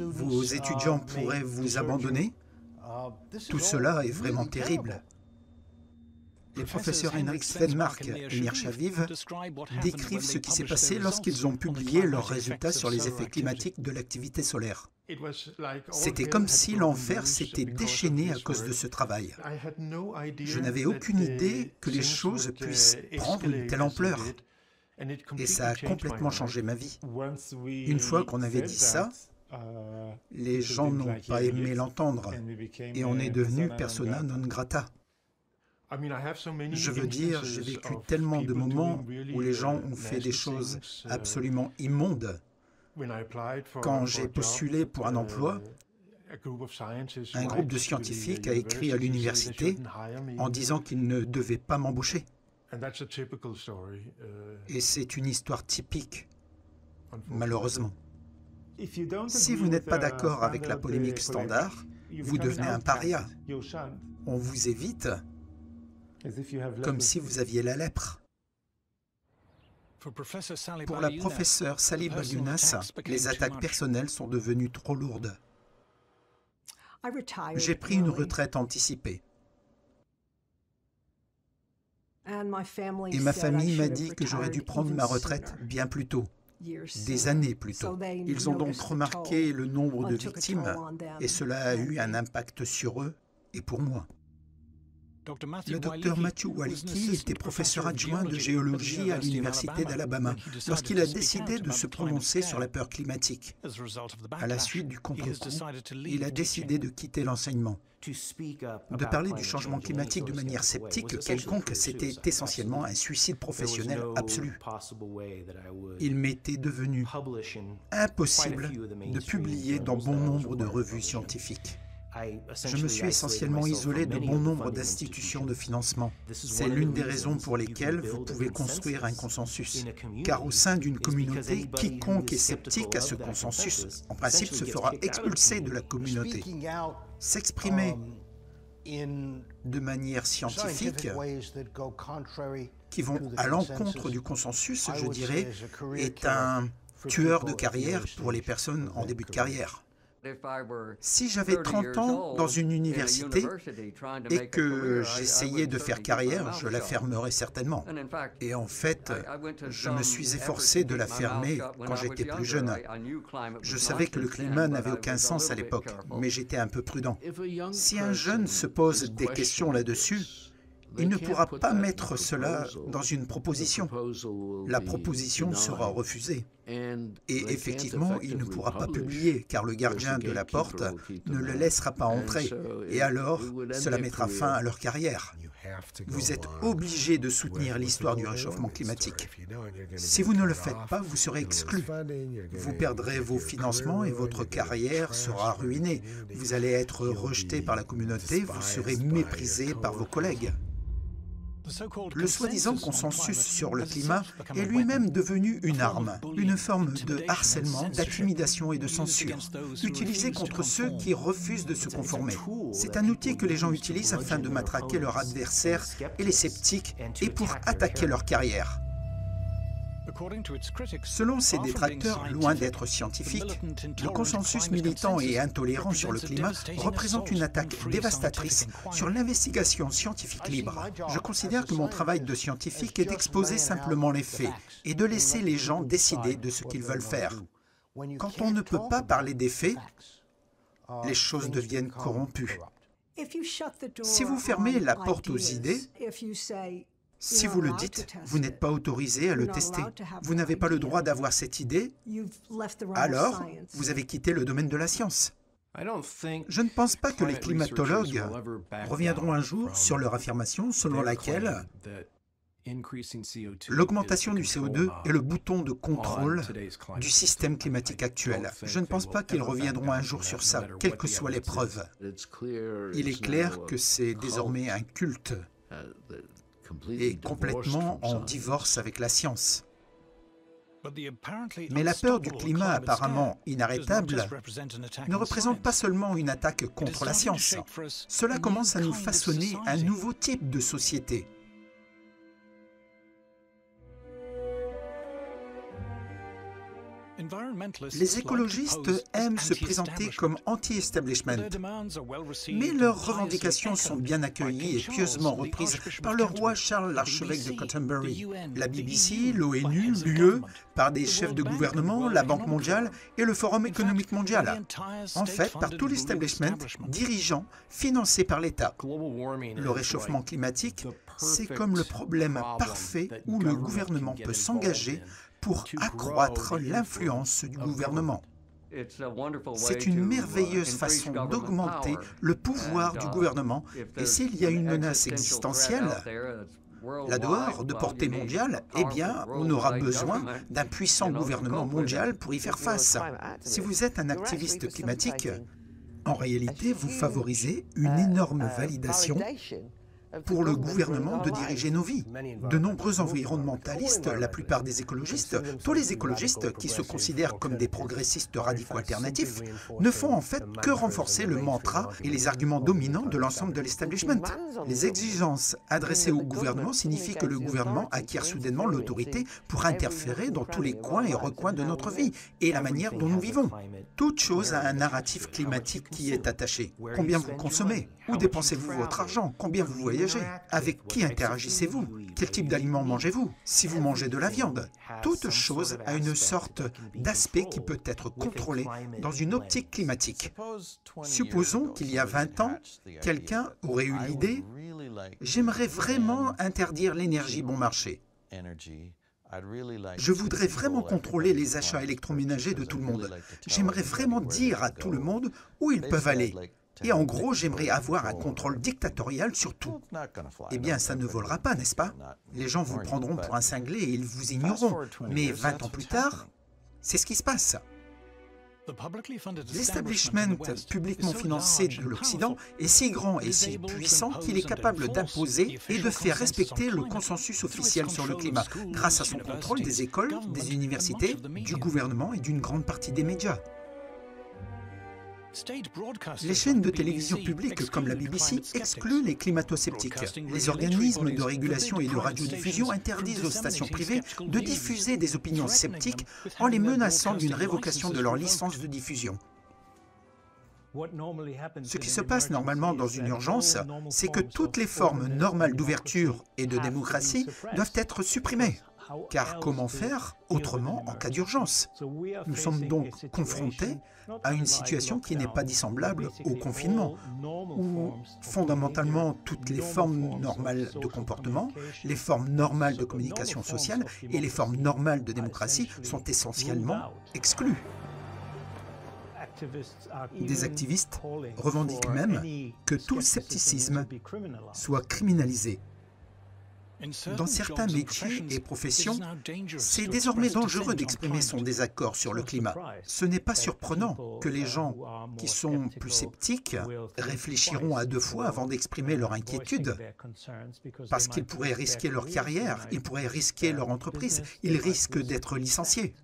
vos étudiants pourraient vous abandonner. Tout cela est vraiment terrible. Les professeurs Henrik Svenmark et Mircea Viv décrivent ce qui s'est passé lorsqu'ils ont publié leurs résultats sur les effets climatiques de l'activité solaire. C'était comme si l'enfer s'était déchaîné à cause de ce travail. Je n'avais aucune idée que les choses puissent prendre une telle ampleur. Et ça a complètement changé ma vie. Une fois qu'on avait dit ça, les gens n'ont pas aimé l'entendre et on est devenu persona non grata. Je veux dire, j'ai vécu tellement de moments où les gens ont fait des choses absolument immondes. Quand j'ai postulé pour un emploi, un groupe de scientifiques a écrit à l'université en disant qu'ils ne devaient pas m'embaucher. Et c'est une histoire typique, malheureusement. Si vous n'êtes pas d'accord avec la polémique standard, vous devenez un paria. On vous évite comme si vous aviez la lèpre. Pour la professeure Sally Baliunas, les attaques personnelles sont devenues trop lourdes. J'ai pris une retraite anticipée. Et ma famille m'a dit que j'aurais dû prendre ma retraite bien plus tôt, des années plus tôt. Ils ont donc remarqué le nombre de victimes et cela a eu un impact sur eux et pour moi. Le docteur Matthew Walicki était professeur adjoint de géologie à l'Université d'Alabama lorsqu'il a décidé de se prononcer sur la peur climatique. À la suite du contre-coup, il a décidé de quitter l'enseignement. De parler du changement climatique de manière sceptique quelconque, c'était essentiellement un suicide professionnel absolu. Il m'était devenu impossible de publier dans bon nombre de revues scientifiques. Je me suis essentiellement isolé de bon nombre d'institutions de financement. C'est l'une des raisons pour lesquelles vous pouvez construire un consensus. Car au sein d'une communauté, quiconque est sceptique à ce consensus, en principe, se fera expulser de la communauté. S'exprimer de manière scientifique, qui vont à l'encontre du consensus, je dirais, est un tueur de carrière pour les personnes en début de carrière. Si j'avais 30 ans dans une université et que j'essayais de faire carrière, je la fermerais certainement. Et en fait, je me suis efforcé de la fermer quand j'étais plus jeune. Je savais que le climat n'avait aucun sens à l'époque, mais j'étais un peu prudent. Si un jeune se pose des questions là-dessus, il ne pourra pas mettre cela dans une proposition. La proposition sera refusée. Et effectivement, il ne pourra pas publier, car le gardien de la porte ne le laissera pas entrer. Et alors, cela mettra fin à leur carrière. Vous êtes obligé de soutenir l'histoire du réchauffement climatique. Si vous ne le faites pas, vous serez exclu. Vous perdrez vos financements et votre carrière sera ruinée. Vous allez être rejeté par la communauté, vous serez méprisé par vos collègues. Le soi-disant consensus sur le climat est lui-même devenu une arme, une forme de harcèlement, d'intimidation et de censure, utilisée contre ceux qui refusent de se conformer. C'est un outil que les gens utilisent afin de matraquer leurs adversaires et les sceptiques et pour attaquer leur carrière. Selon ses détracteurs, loin d'être scientifique, le consensus militant et intolérant sur le climat représente une attaque dévastatrice sur l'investigation scientifique libre. Je considère que mon travail de scientifique est d'exposer simplement les faits et de laisser les gens décider de ce qu'ils veulent faire. Quand on ne peut pas parler des faits, les choses deviennent corrompues. Si vous fermez la porte aux idées, si vous le dites, vous n'êtes pas autorisé à le tester. Vous n'avez pas le droit d'avoir cette idée, alors vous avez quitté le domaine de la science. Je ne pense pas que les climatologues reviendront un jour sur leur affirmation selon laquelle l'augmentation du CO2 est le bouton de contrôle du système climatique actuel. Je ne pense pas qu'ils reviendront un jour sur ça, quelles que soient les preuves. Il est clair que c'est désormais un culte et complètement en divorce avec la science. Mais la peur du climat apparemment inarrêtable ne représente pas seulement une attaque contre la science. Cela commence à nous façonner un nouveau type de société. Les écologistes aiment se présenter comme anti-establishment, mais leurs revendications sont bien accueillies et pieusement reprises par le roi Charles l'archevêque de Canterbury, la BBC, l'ONU, l'UE, par des chefs de gouvernement, la Banque mondiale et le Forum économique mondial. En fait, par tout l'establishment dirigeant financé par l'État. Le réchauffement climatique, c'est comme le problème parfait où le gouvernement peut s'engager pour accroître l'influence du gouvernement. C'est une merveilleuse façon d'augmenter le pouvoir du gouvernement et s'il y a une menace existentielle, là-dehors, de portée mondiale, eh bien, on aura besoin d'un puissant gouvernement mondial pour y faire face. Si vous êtes un activiste climatique, en réalité, vous favorisez une énorme validation pour le gouvernement de diriger nos vies. De nombreux environnementalistes, la plupart des écologistes, tous les écologistes qui se considèrent comme des progressistes radicaux alternatifs, ne font en fait que renforcer le mantra et les arguments dominants de l'ensemble de l'establishment. Les exigences adressées au gouvernement signifient que le gouvernement acquiert soudainement l'autorité pour interférer dans tous les coins et recoins de notre vie et la manière dont nous vivons. Toute chose a un narratif climatique qui est attaché. Combien vous consommez? Où dépensez-vous votre argent? Combien vous voyagez? Avec qui interagissez-vous? Quel type d'aliments mangez-vous? Si vous mangez de la viande? Toute chose a une sorte d'aspect qui peut être contrôlé dans une optique climatique. Supposons qu'il y a 20 ans, quelqu'un aurait eu l'idée « J'aimerais vraiment interdire l'énergie bon marché. Je voudrais vraiment contrôler les achats électroménagers de tout le monde. J'aimerais vraiment dire à tout le monde où ils peuvent aller. Et en gros, j'aimerais avoir un contrôle dictatorial sur tout. » Eh bien, ça ne volera pas, n'est-ce pas? Les gens vous prendront pour un cinglé et ils vous ignoreront. Mais 20 ans plus tard, c'est ce qui se passe. L'establishment publiquement financé de l'Occident est si grand et si puissant qu'il est capable d'imposer et de faire respecter le consensus officiel sur le climat grâce à son contrôle des écoles, des universités, du gouvernement et d'une grande partie des médias. Les chaînes de télévision publiques comme la BBC excluent les climato-sceptiques. Les organismes de régulation et de radiodiffusion interdisent aux stations privées de diffuser des opinions sceptiques en les menaçant d'une révocation de leur licence de diffusion. Ce qui se passe normalement dans une urgence, c'est que toutes les formes normales d'ouverture et de démocratie doivent être supprimées. Car comment faire autrement en cas d'urgence? Nous sommes donc confrontés à une situation qui n'est pas dissemblable au confinement, où fondamentalement toutes les formes normales de comportement, les formes normales de communication sociale et les formes normales de démocratie sont essentiellement exclues. Des activistes revendiquent même que tout scepticisme soit criminalisé. Dans certains métiers et professions, c'est désormais dangereux d'exprimer son désaccord sur le climat. Ce n'est pas surprenant que les gens qui sont plus sceptiques réfléchiront à deux fois avant d'exprimer leur inquiétude, parce qu'ils pourraient risquer leur carrière, ils pourraient risquer leur entreprise, ils risquent d'être licenciés.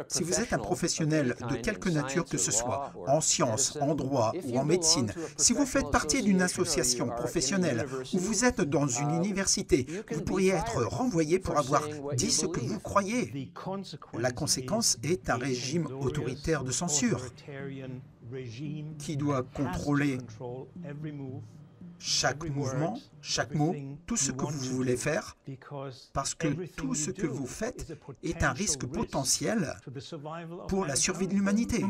Si vous êtes un professionnel de quelque nature que ce soit, en sciences, en droit ou en médecine, si vous faites partie d'une association professionnelle ou vous êtes dans une université, vous pourriez être renvoyé pour avoir dit ce que vous croyez. La conséquence est un régime autoritaire de censure qui doit contrôler chaque mouvement, chaque mot, tout ce que vous voulez faire, parce que tout ce que vous faites est un risque potentiel pour la survie de l'humanité.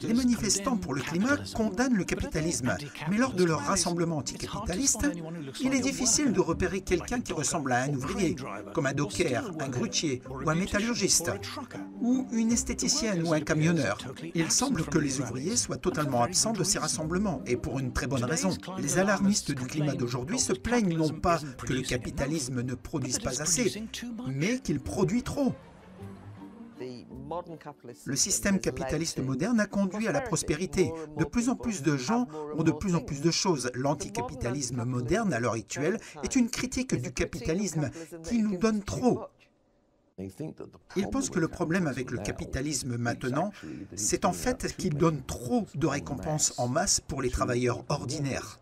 Les manifestants pour le climat condamnent le capitalisme, mais lors de leur rassemblement anticapitaliste, il est difficile de repérer quelqu'un qui ressemble à un ouvrier, comme un docker, un grutier ou un métallurgiste, ou une esthéticienne ou un camionneur. Il semble que les ouvriers soient totalement absents de ces rassemblements, et pour une très bonne raison. Les alarmistes du climat d'aujourd'hui se plaignent non pas que le capitalisme ne produise pas assez, mais qu'il produit trop. Le système capitaliste moderne a conduit à la prospérité. De plus en plus de gens ont de plus en plus de choses. L'anticapitalisme moderne, à l'heure actuelle, est une critique du capitalisme qui nous donne trop. Ils pensent que le problème avec le capitalisme maintenant, c'est en fait qu'il donne trop de récompenses en masse pour les travailleurs ordinaires.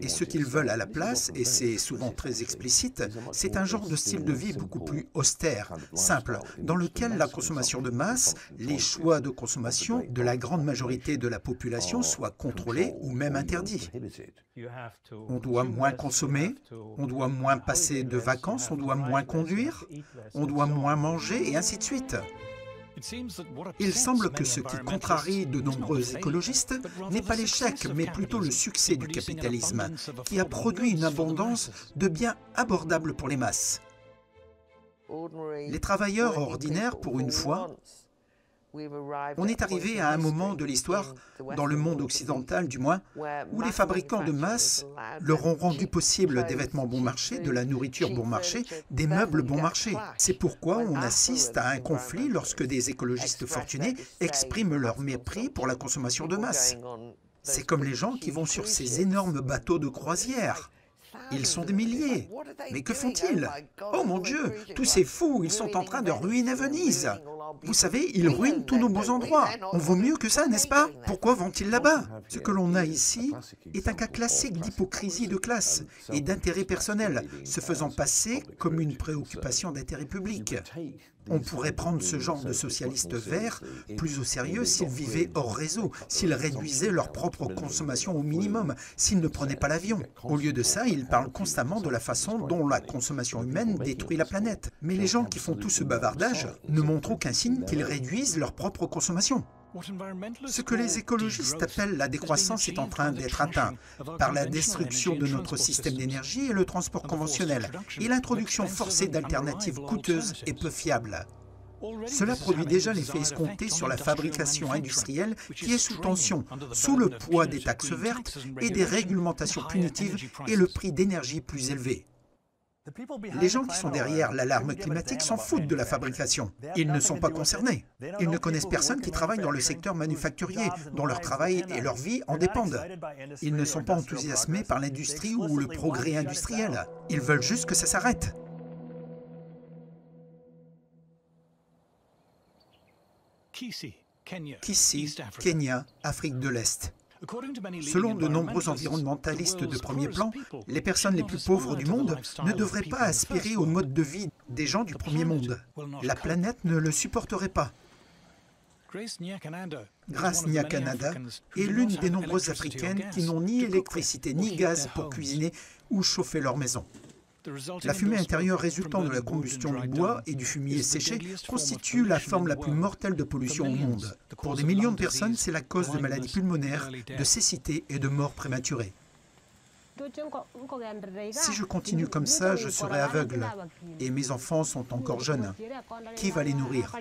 Et ce qu'ils veulent à la place, et c'est souvent très explicite, c'est un genre de style de vie beaucoup plus austère, simple, dans lequel la consommation de masse, les choix de consommation de la grande majorité de la population soient contrôlés ou même interdits. On doit moins consommer, on doit moins passer de vacances, on doit moins conduire, on doit moins manger et ainsi de suite. Il semble que ce qui contrarie de nombreux écologistes n'est pas l'échec, mais plutôt le succès du capitalisme, qui a produit une abondance de biens abordables pour les masses. Les travailleurs ordinaires, pour une fois, on est arrivé à un moment de l'histoire, dans le monde occidental du moins, où les fabricants de masse leur ont rendu possible des vêtements bon marché, de la nourriture bon marché, des meubles bon marché. C'est pourquoi on assiste à un conflit lorsque des écologistes fortunés expriment leur mépris pour la consommation de masse. C'est comme les gens qui vont sur ces énormes bateaux de croisière. Ils sont des milliers. Mais que font-ils? Oh mon Dieu, tous ces fous, ils sont en train de ruiner Venise. Vous savez, ils ruinent tous nos beaux endroits. On vaut mieux que ça, n'est-ce pas? Pourquoi vont-ils là-bas? Ce que l'on a ici est un cas classique d'hypocrisie de classe et d'intérêt personnel, se faisant passer comme une préoccupation d'intérêt public. On pourrait prendre ce genre de socialistes verts plus au sérieux s'ils vivaient hors réseau, s'ils réduisaient leur propre consommation au minimum, s'ils ne prenaient pas l'avion. Au lieu de ça, ils parlent constamment de la façon dont la consommation humaine détruit la planète. Mais les gens qui font tout ce bavardage ne montrent aucun signe qu'ils réduisent leur propre consommation. Ce que les écologistes appellent la décroissance est en train d'être atteint par la destruction de notre système d'énergie et le transport conventionnel et l'introduction forcée d'alternatives coûteuses et peu fiables. Cela produit déjà l'effet escompté sur la fabrication industrielle qui est sous tension, sous le poids des taxes vertes et des réglementations punitives et le prix d'énergie plus élevé. Les gens qui sont derrière l'alarme climatique s'en foutent de la fabrication. Ils ne sont pas concernés. Ils ne connaissent personne qui travaille dans le secteur manufacturier, dont leur travail et leur vie en dépendent. Ils ne sont pas enthousiasmés par l'industrie ou le progrès industriel. Ils veulent juste que ça s'arrête. Kisii, Kenya, Afrique de l'Est. Selon de nombreux environnementalistes de premier plan, les personnes les plus pauvres du monde ne devraient pas aspirer au mode de vie des gens du premier monde. La planète ne le supporterait pas. Grace Nyakanada est l'une des nombreuses Africaines qui n'ont ni électricité ni gaz pour cuisiner ou chauffer leur maison. La fumée intérieure résultant de la combustion du bois et du fumier séché constitue la forme la plus mortelle de pollution au monde. Pour des millions de personnes, c'est la cause de maladies pulmonaires, de cécité et de morts prématurées. Si je continue comme ça, je serai aveugle. Et mes enfants sont encore jeunes. Qui va les nourrir?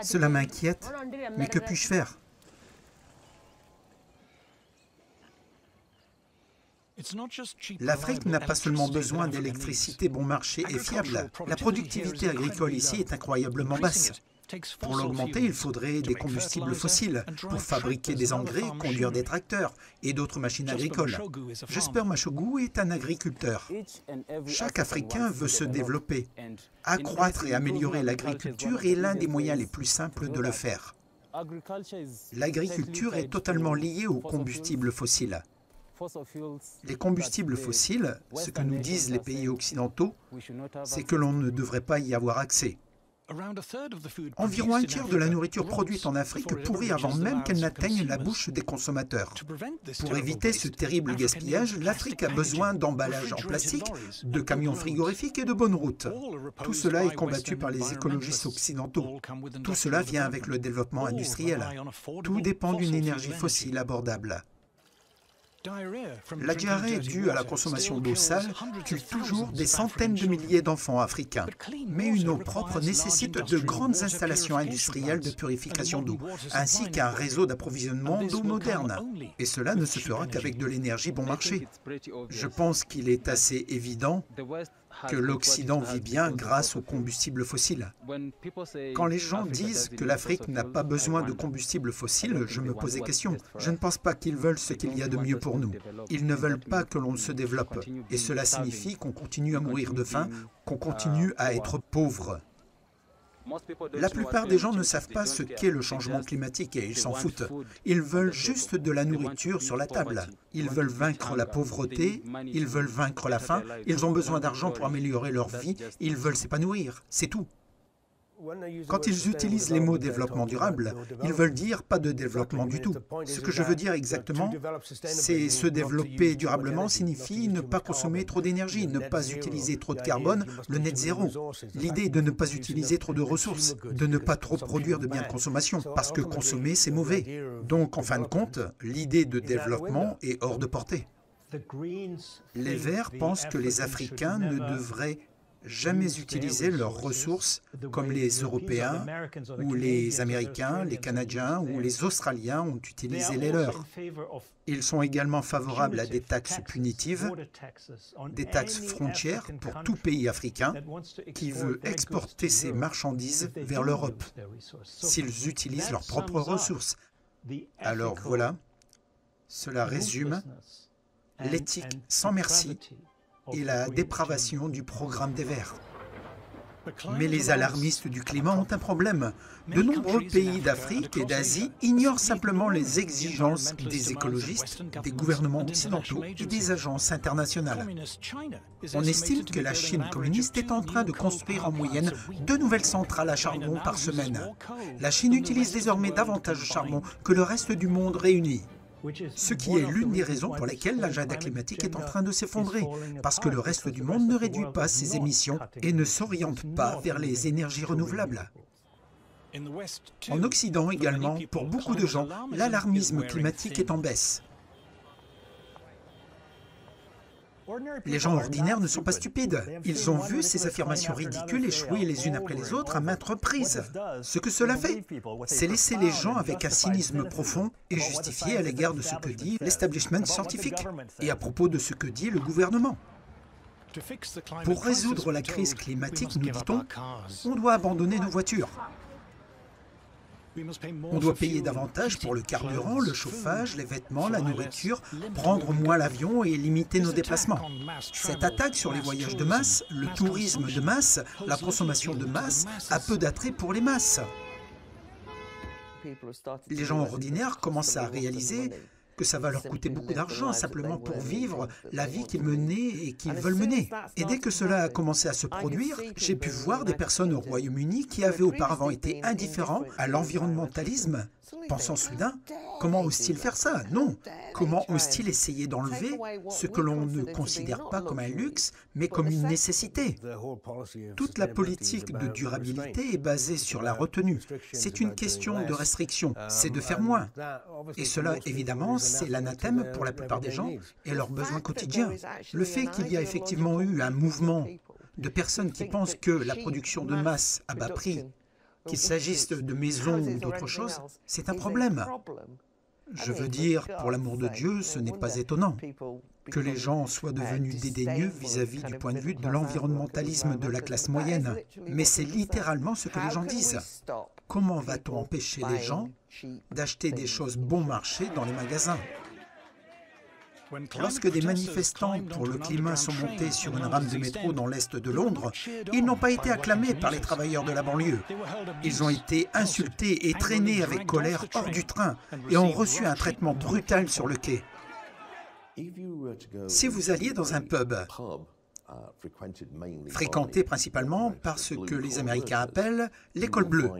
Cela m'inquiète, mais que puis-je faire? L'Afrique n'a pas seulement besoin d'électricité bon marché et fiable. La productivité agricole ici est incroyablement basse. Pour l'augmenter, il faudrait des combustibles fossiles pour fabriquer des engrais, conduire des tracteurs et d'autres machines agricoles. Jesper Machogu est un agriculteur. Chaque Africain veut se développer. Accroître et améliorer l'agriculture est l'un des moyens les plus simples de le faire. L'agriculture est totalement liée aux combustibles fossiles. Les combustibles fossiles, ce que nous disent les pays occidentaux, c'est que l'on ne devrait pas y avoir accès. Environ un tiers de la nourriture produite en Afrique pourrit avant même qu'elle n'atteigne la bouche des consommateurs. Pour éviter ce terrible gaspillage, l'Afrique a besoin d'emballages en plastique, de camions frigorifiques et de bonnes routes. Tout cela est combattu par les écologistes occidentaux. Tout cela vient avec le développement industriel. Tout dépend d'une énergie fossile abordable. La diarrhée due à la consommation d'eau sale tue toujours des centaines de milliers d'enfants africains. Mais une eau propre nécessite de grandes installations industrielles de purification d'eau, ainsi qu'un réseau d'approvisionnement d'eau moderne. Et cela ne se fera qu'avec de l'énergie bon marché. Je pense qu'il est assez évident que l'Occident vit bien grâce aux combustibles fossiles. Quand les gens disent que l'Afrique n'a pas besoin de combustibles fossiles, je me pose des questions. Je ne pense pas qu'ils veulent ce qu'il y a de mieux pour nous. Ils ne veulent pas que l'on se développe. Et cela signifie qu'on continue à mourir de faim, qu'on continue à être pauvre. La plupart des gens ne savent pas ce qu'est le changement climatique et ils s'en foutent. Ils veulent juste de la nourriture sur la table. Ils veulent vaincre la pauvreté, ils veulent vaincre la faim, ils ont besoin d'argent pour améliorer leur vie, ils veulent s'épanouir, c'est tout. Quand ils utilisent les mots développement durable, ils veulent dire pas de développement du tout. Ce que je veux dire exactement, c'est se développer durablement signifie ne pas consommer trop d'énergie, ne pas utiliser trop de carbone, le net zéro. L'idée est de ne pas utiliser trop de ressources, de ne pas trop produire de biens de consommation, parce que consommer c'est mauvais. Donc en fin de compte, l'idée de développement est hors de portée. Les Verts pensent que les Africains ne devraient jamais utiliser leurs ressources comme les Européens ou les Américains, les Canadiens ou les Australiens ont utilisé les leurs. Ils sont également favorables à des taxes punitives, des taxes frontières pour tout pays africain qui veut exporter ses marchandises vers l'Europe s'ils utilisent leurs propres ressources. Alors voilà, cela résume l'éthique sans merci et la dépravation du programme des Verts. Mais les alarmistes du climat ont un problème. De nombreux pays d'Afrique et d'Asie ignorent simplement les exigences des écologistes, des gouvernements occidentaux et des agences internationales. On estime que la Chine communiste est en train de construire en moyenne 2 nouvelles centrales à charbon par semaine. La Chine utilise désormais davantage de charbon que le reste du monde réuni. Ce qui est l'une des raisons pour lesquelles l'agenda climatique est en train de s'effondrer, parce que le reste du monde ne réduit pas ses émissions et ne s'oriente pas vers les énergies renouvelables. En Occident également, pour beaucoup de gens, l'alarmisme climatique est en baisse. Les gens ordinaires ne sont pas stupides. Ils ont vu ces affirmations ridicules échouer les unes après les autres à maintes reprises. Ce que cela fait, c'est laisser les gens avec un cynisme profond et justifié à l'égard de ce que dit l'establishment scientifique et à propos de ce que dit le gouvernement. Pour résoudre la crise climatique, nous dit-on, on doit abandonner nos voitures. On doit payer davantage pour le carburant, le chauffage, les vêtements, la nourriture, prendre moins l'avion et limiter nos déplacements. Cette attaque sur les voyages de masse, le tourisme de masse, la consommation de masse a peu d'attrait pour les masses. Les gens ordinaires commencent à réaliser que ça va leur coûter beaucoup d'argent simplement pour vivre la vie qu'ils menaient et qu'ils veulent mener. Et dès que cela a commencé à se produire, j'ai pu voir des personnes au Royaume-Uni qui avaient auparavant été indifférents à l'environnementalisme, pensant soudain, comment osent-ils faire ça? Non. Comment osent-ils essayer d'enlever ce que l'on ne considère pas comme un luxe, mais comme une nécessité? Toute la politique de durabilité est basée sur la retenue. C'est une question de restriction, c'est de faire moins. Et cela, évidemment, c'est l'anathème pour la plupart des gens et leurs besoins quotidiens. Le fait qu'il y a effectivement eu un mouvement de personnes qui pensent que la production de masse à bas prix, qu'il s'agisse de maisons ou d'autre chose, c'est un problème. Je veux dire, pour l'amour de Dieu, ce n'est pas étonnant que les gens soient devenus dédaigneux vis-à-vis du point de vue de l'environnementalisme de la classe moyenne. Mais c'est littéralement ce que les gens disent. Comment va-t-on empêcher les gens d'acheter des choses bon marché dans les magasins? Lorsque des manifestants pour le climat sont montés sur une rame de métro dans l'est de Londres, ils n'ont pas été acclamés par les travailleurs de la banlieue. Ils ont été insultés et traînés avec colère hors du train et ont reçu un traitement brutal sur le quai. Si vous alliez dans un pub, fréquenté principalement par ce que les Américains appellent l'école bleue,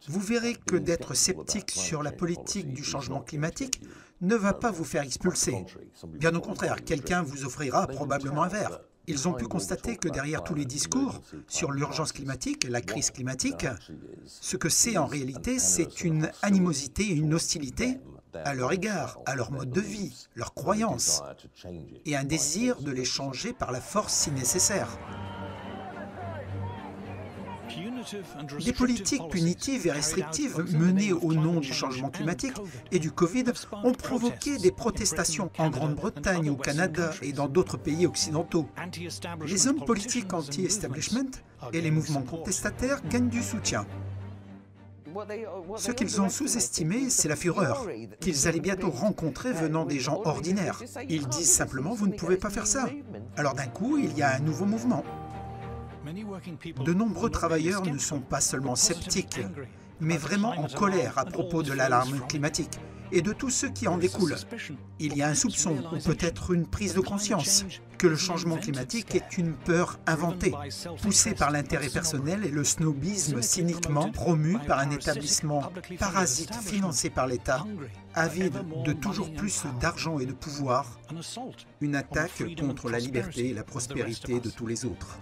vous verrez que d'être sceptique sur la politique du changement climatique ne va pas vous faire expulser. Bien au contraire, quelqu'un vous offrira probablement un verre. Ils ont pu constater que derrière tous les discours sur l'urgence climatique et la crise climatique, ce que c'est en réalité, c'est une animosité et une hostilité à leur égard, à leur mode de vie, leurs croyances, et un désir de les changer par la force si nécessaire. Des politiques punitives et restrictives menées au nom du changement climatique et du Covid ont provoqué des protestations en Grande-Bretagne, au Canada et dans d'autres pays occidentaux. Les hommes politiques anti-establishment et les mouvements contestataires gagnent du soutien. Ce qu'ils ont sous-estimé, c'est la fureur qu'ils allaient bientôt rencontrer venant des gens ordinaires. Ils disent simplement « vous ne pouvez pas faire ça ». Alors d'un coup, il y a un nouveau mouvement. De nombreux travailleurs ne sont pas seulement sceptiques, mais vraiment en colère à propos de l'alarme climatique et de tout ce qui en découle. Il y a un soupçon, ou peut-être une prise de conscience, que le changement climatique est une peur inventée, poussée par l'intérêt personnel et le snobisme cyniquement promu par un établissement parasite financé par l'État, avide de toujours plus d'argent et de pouvoir, une attaque contre la liberté et la prospérité de tous les autres.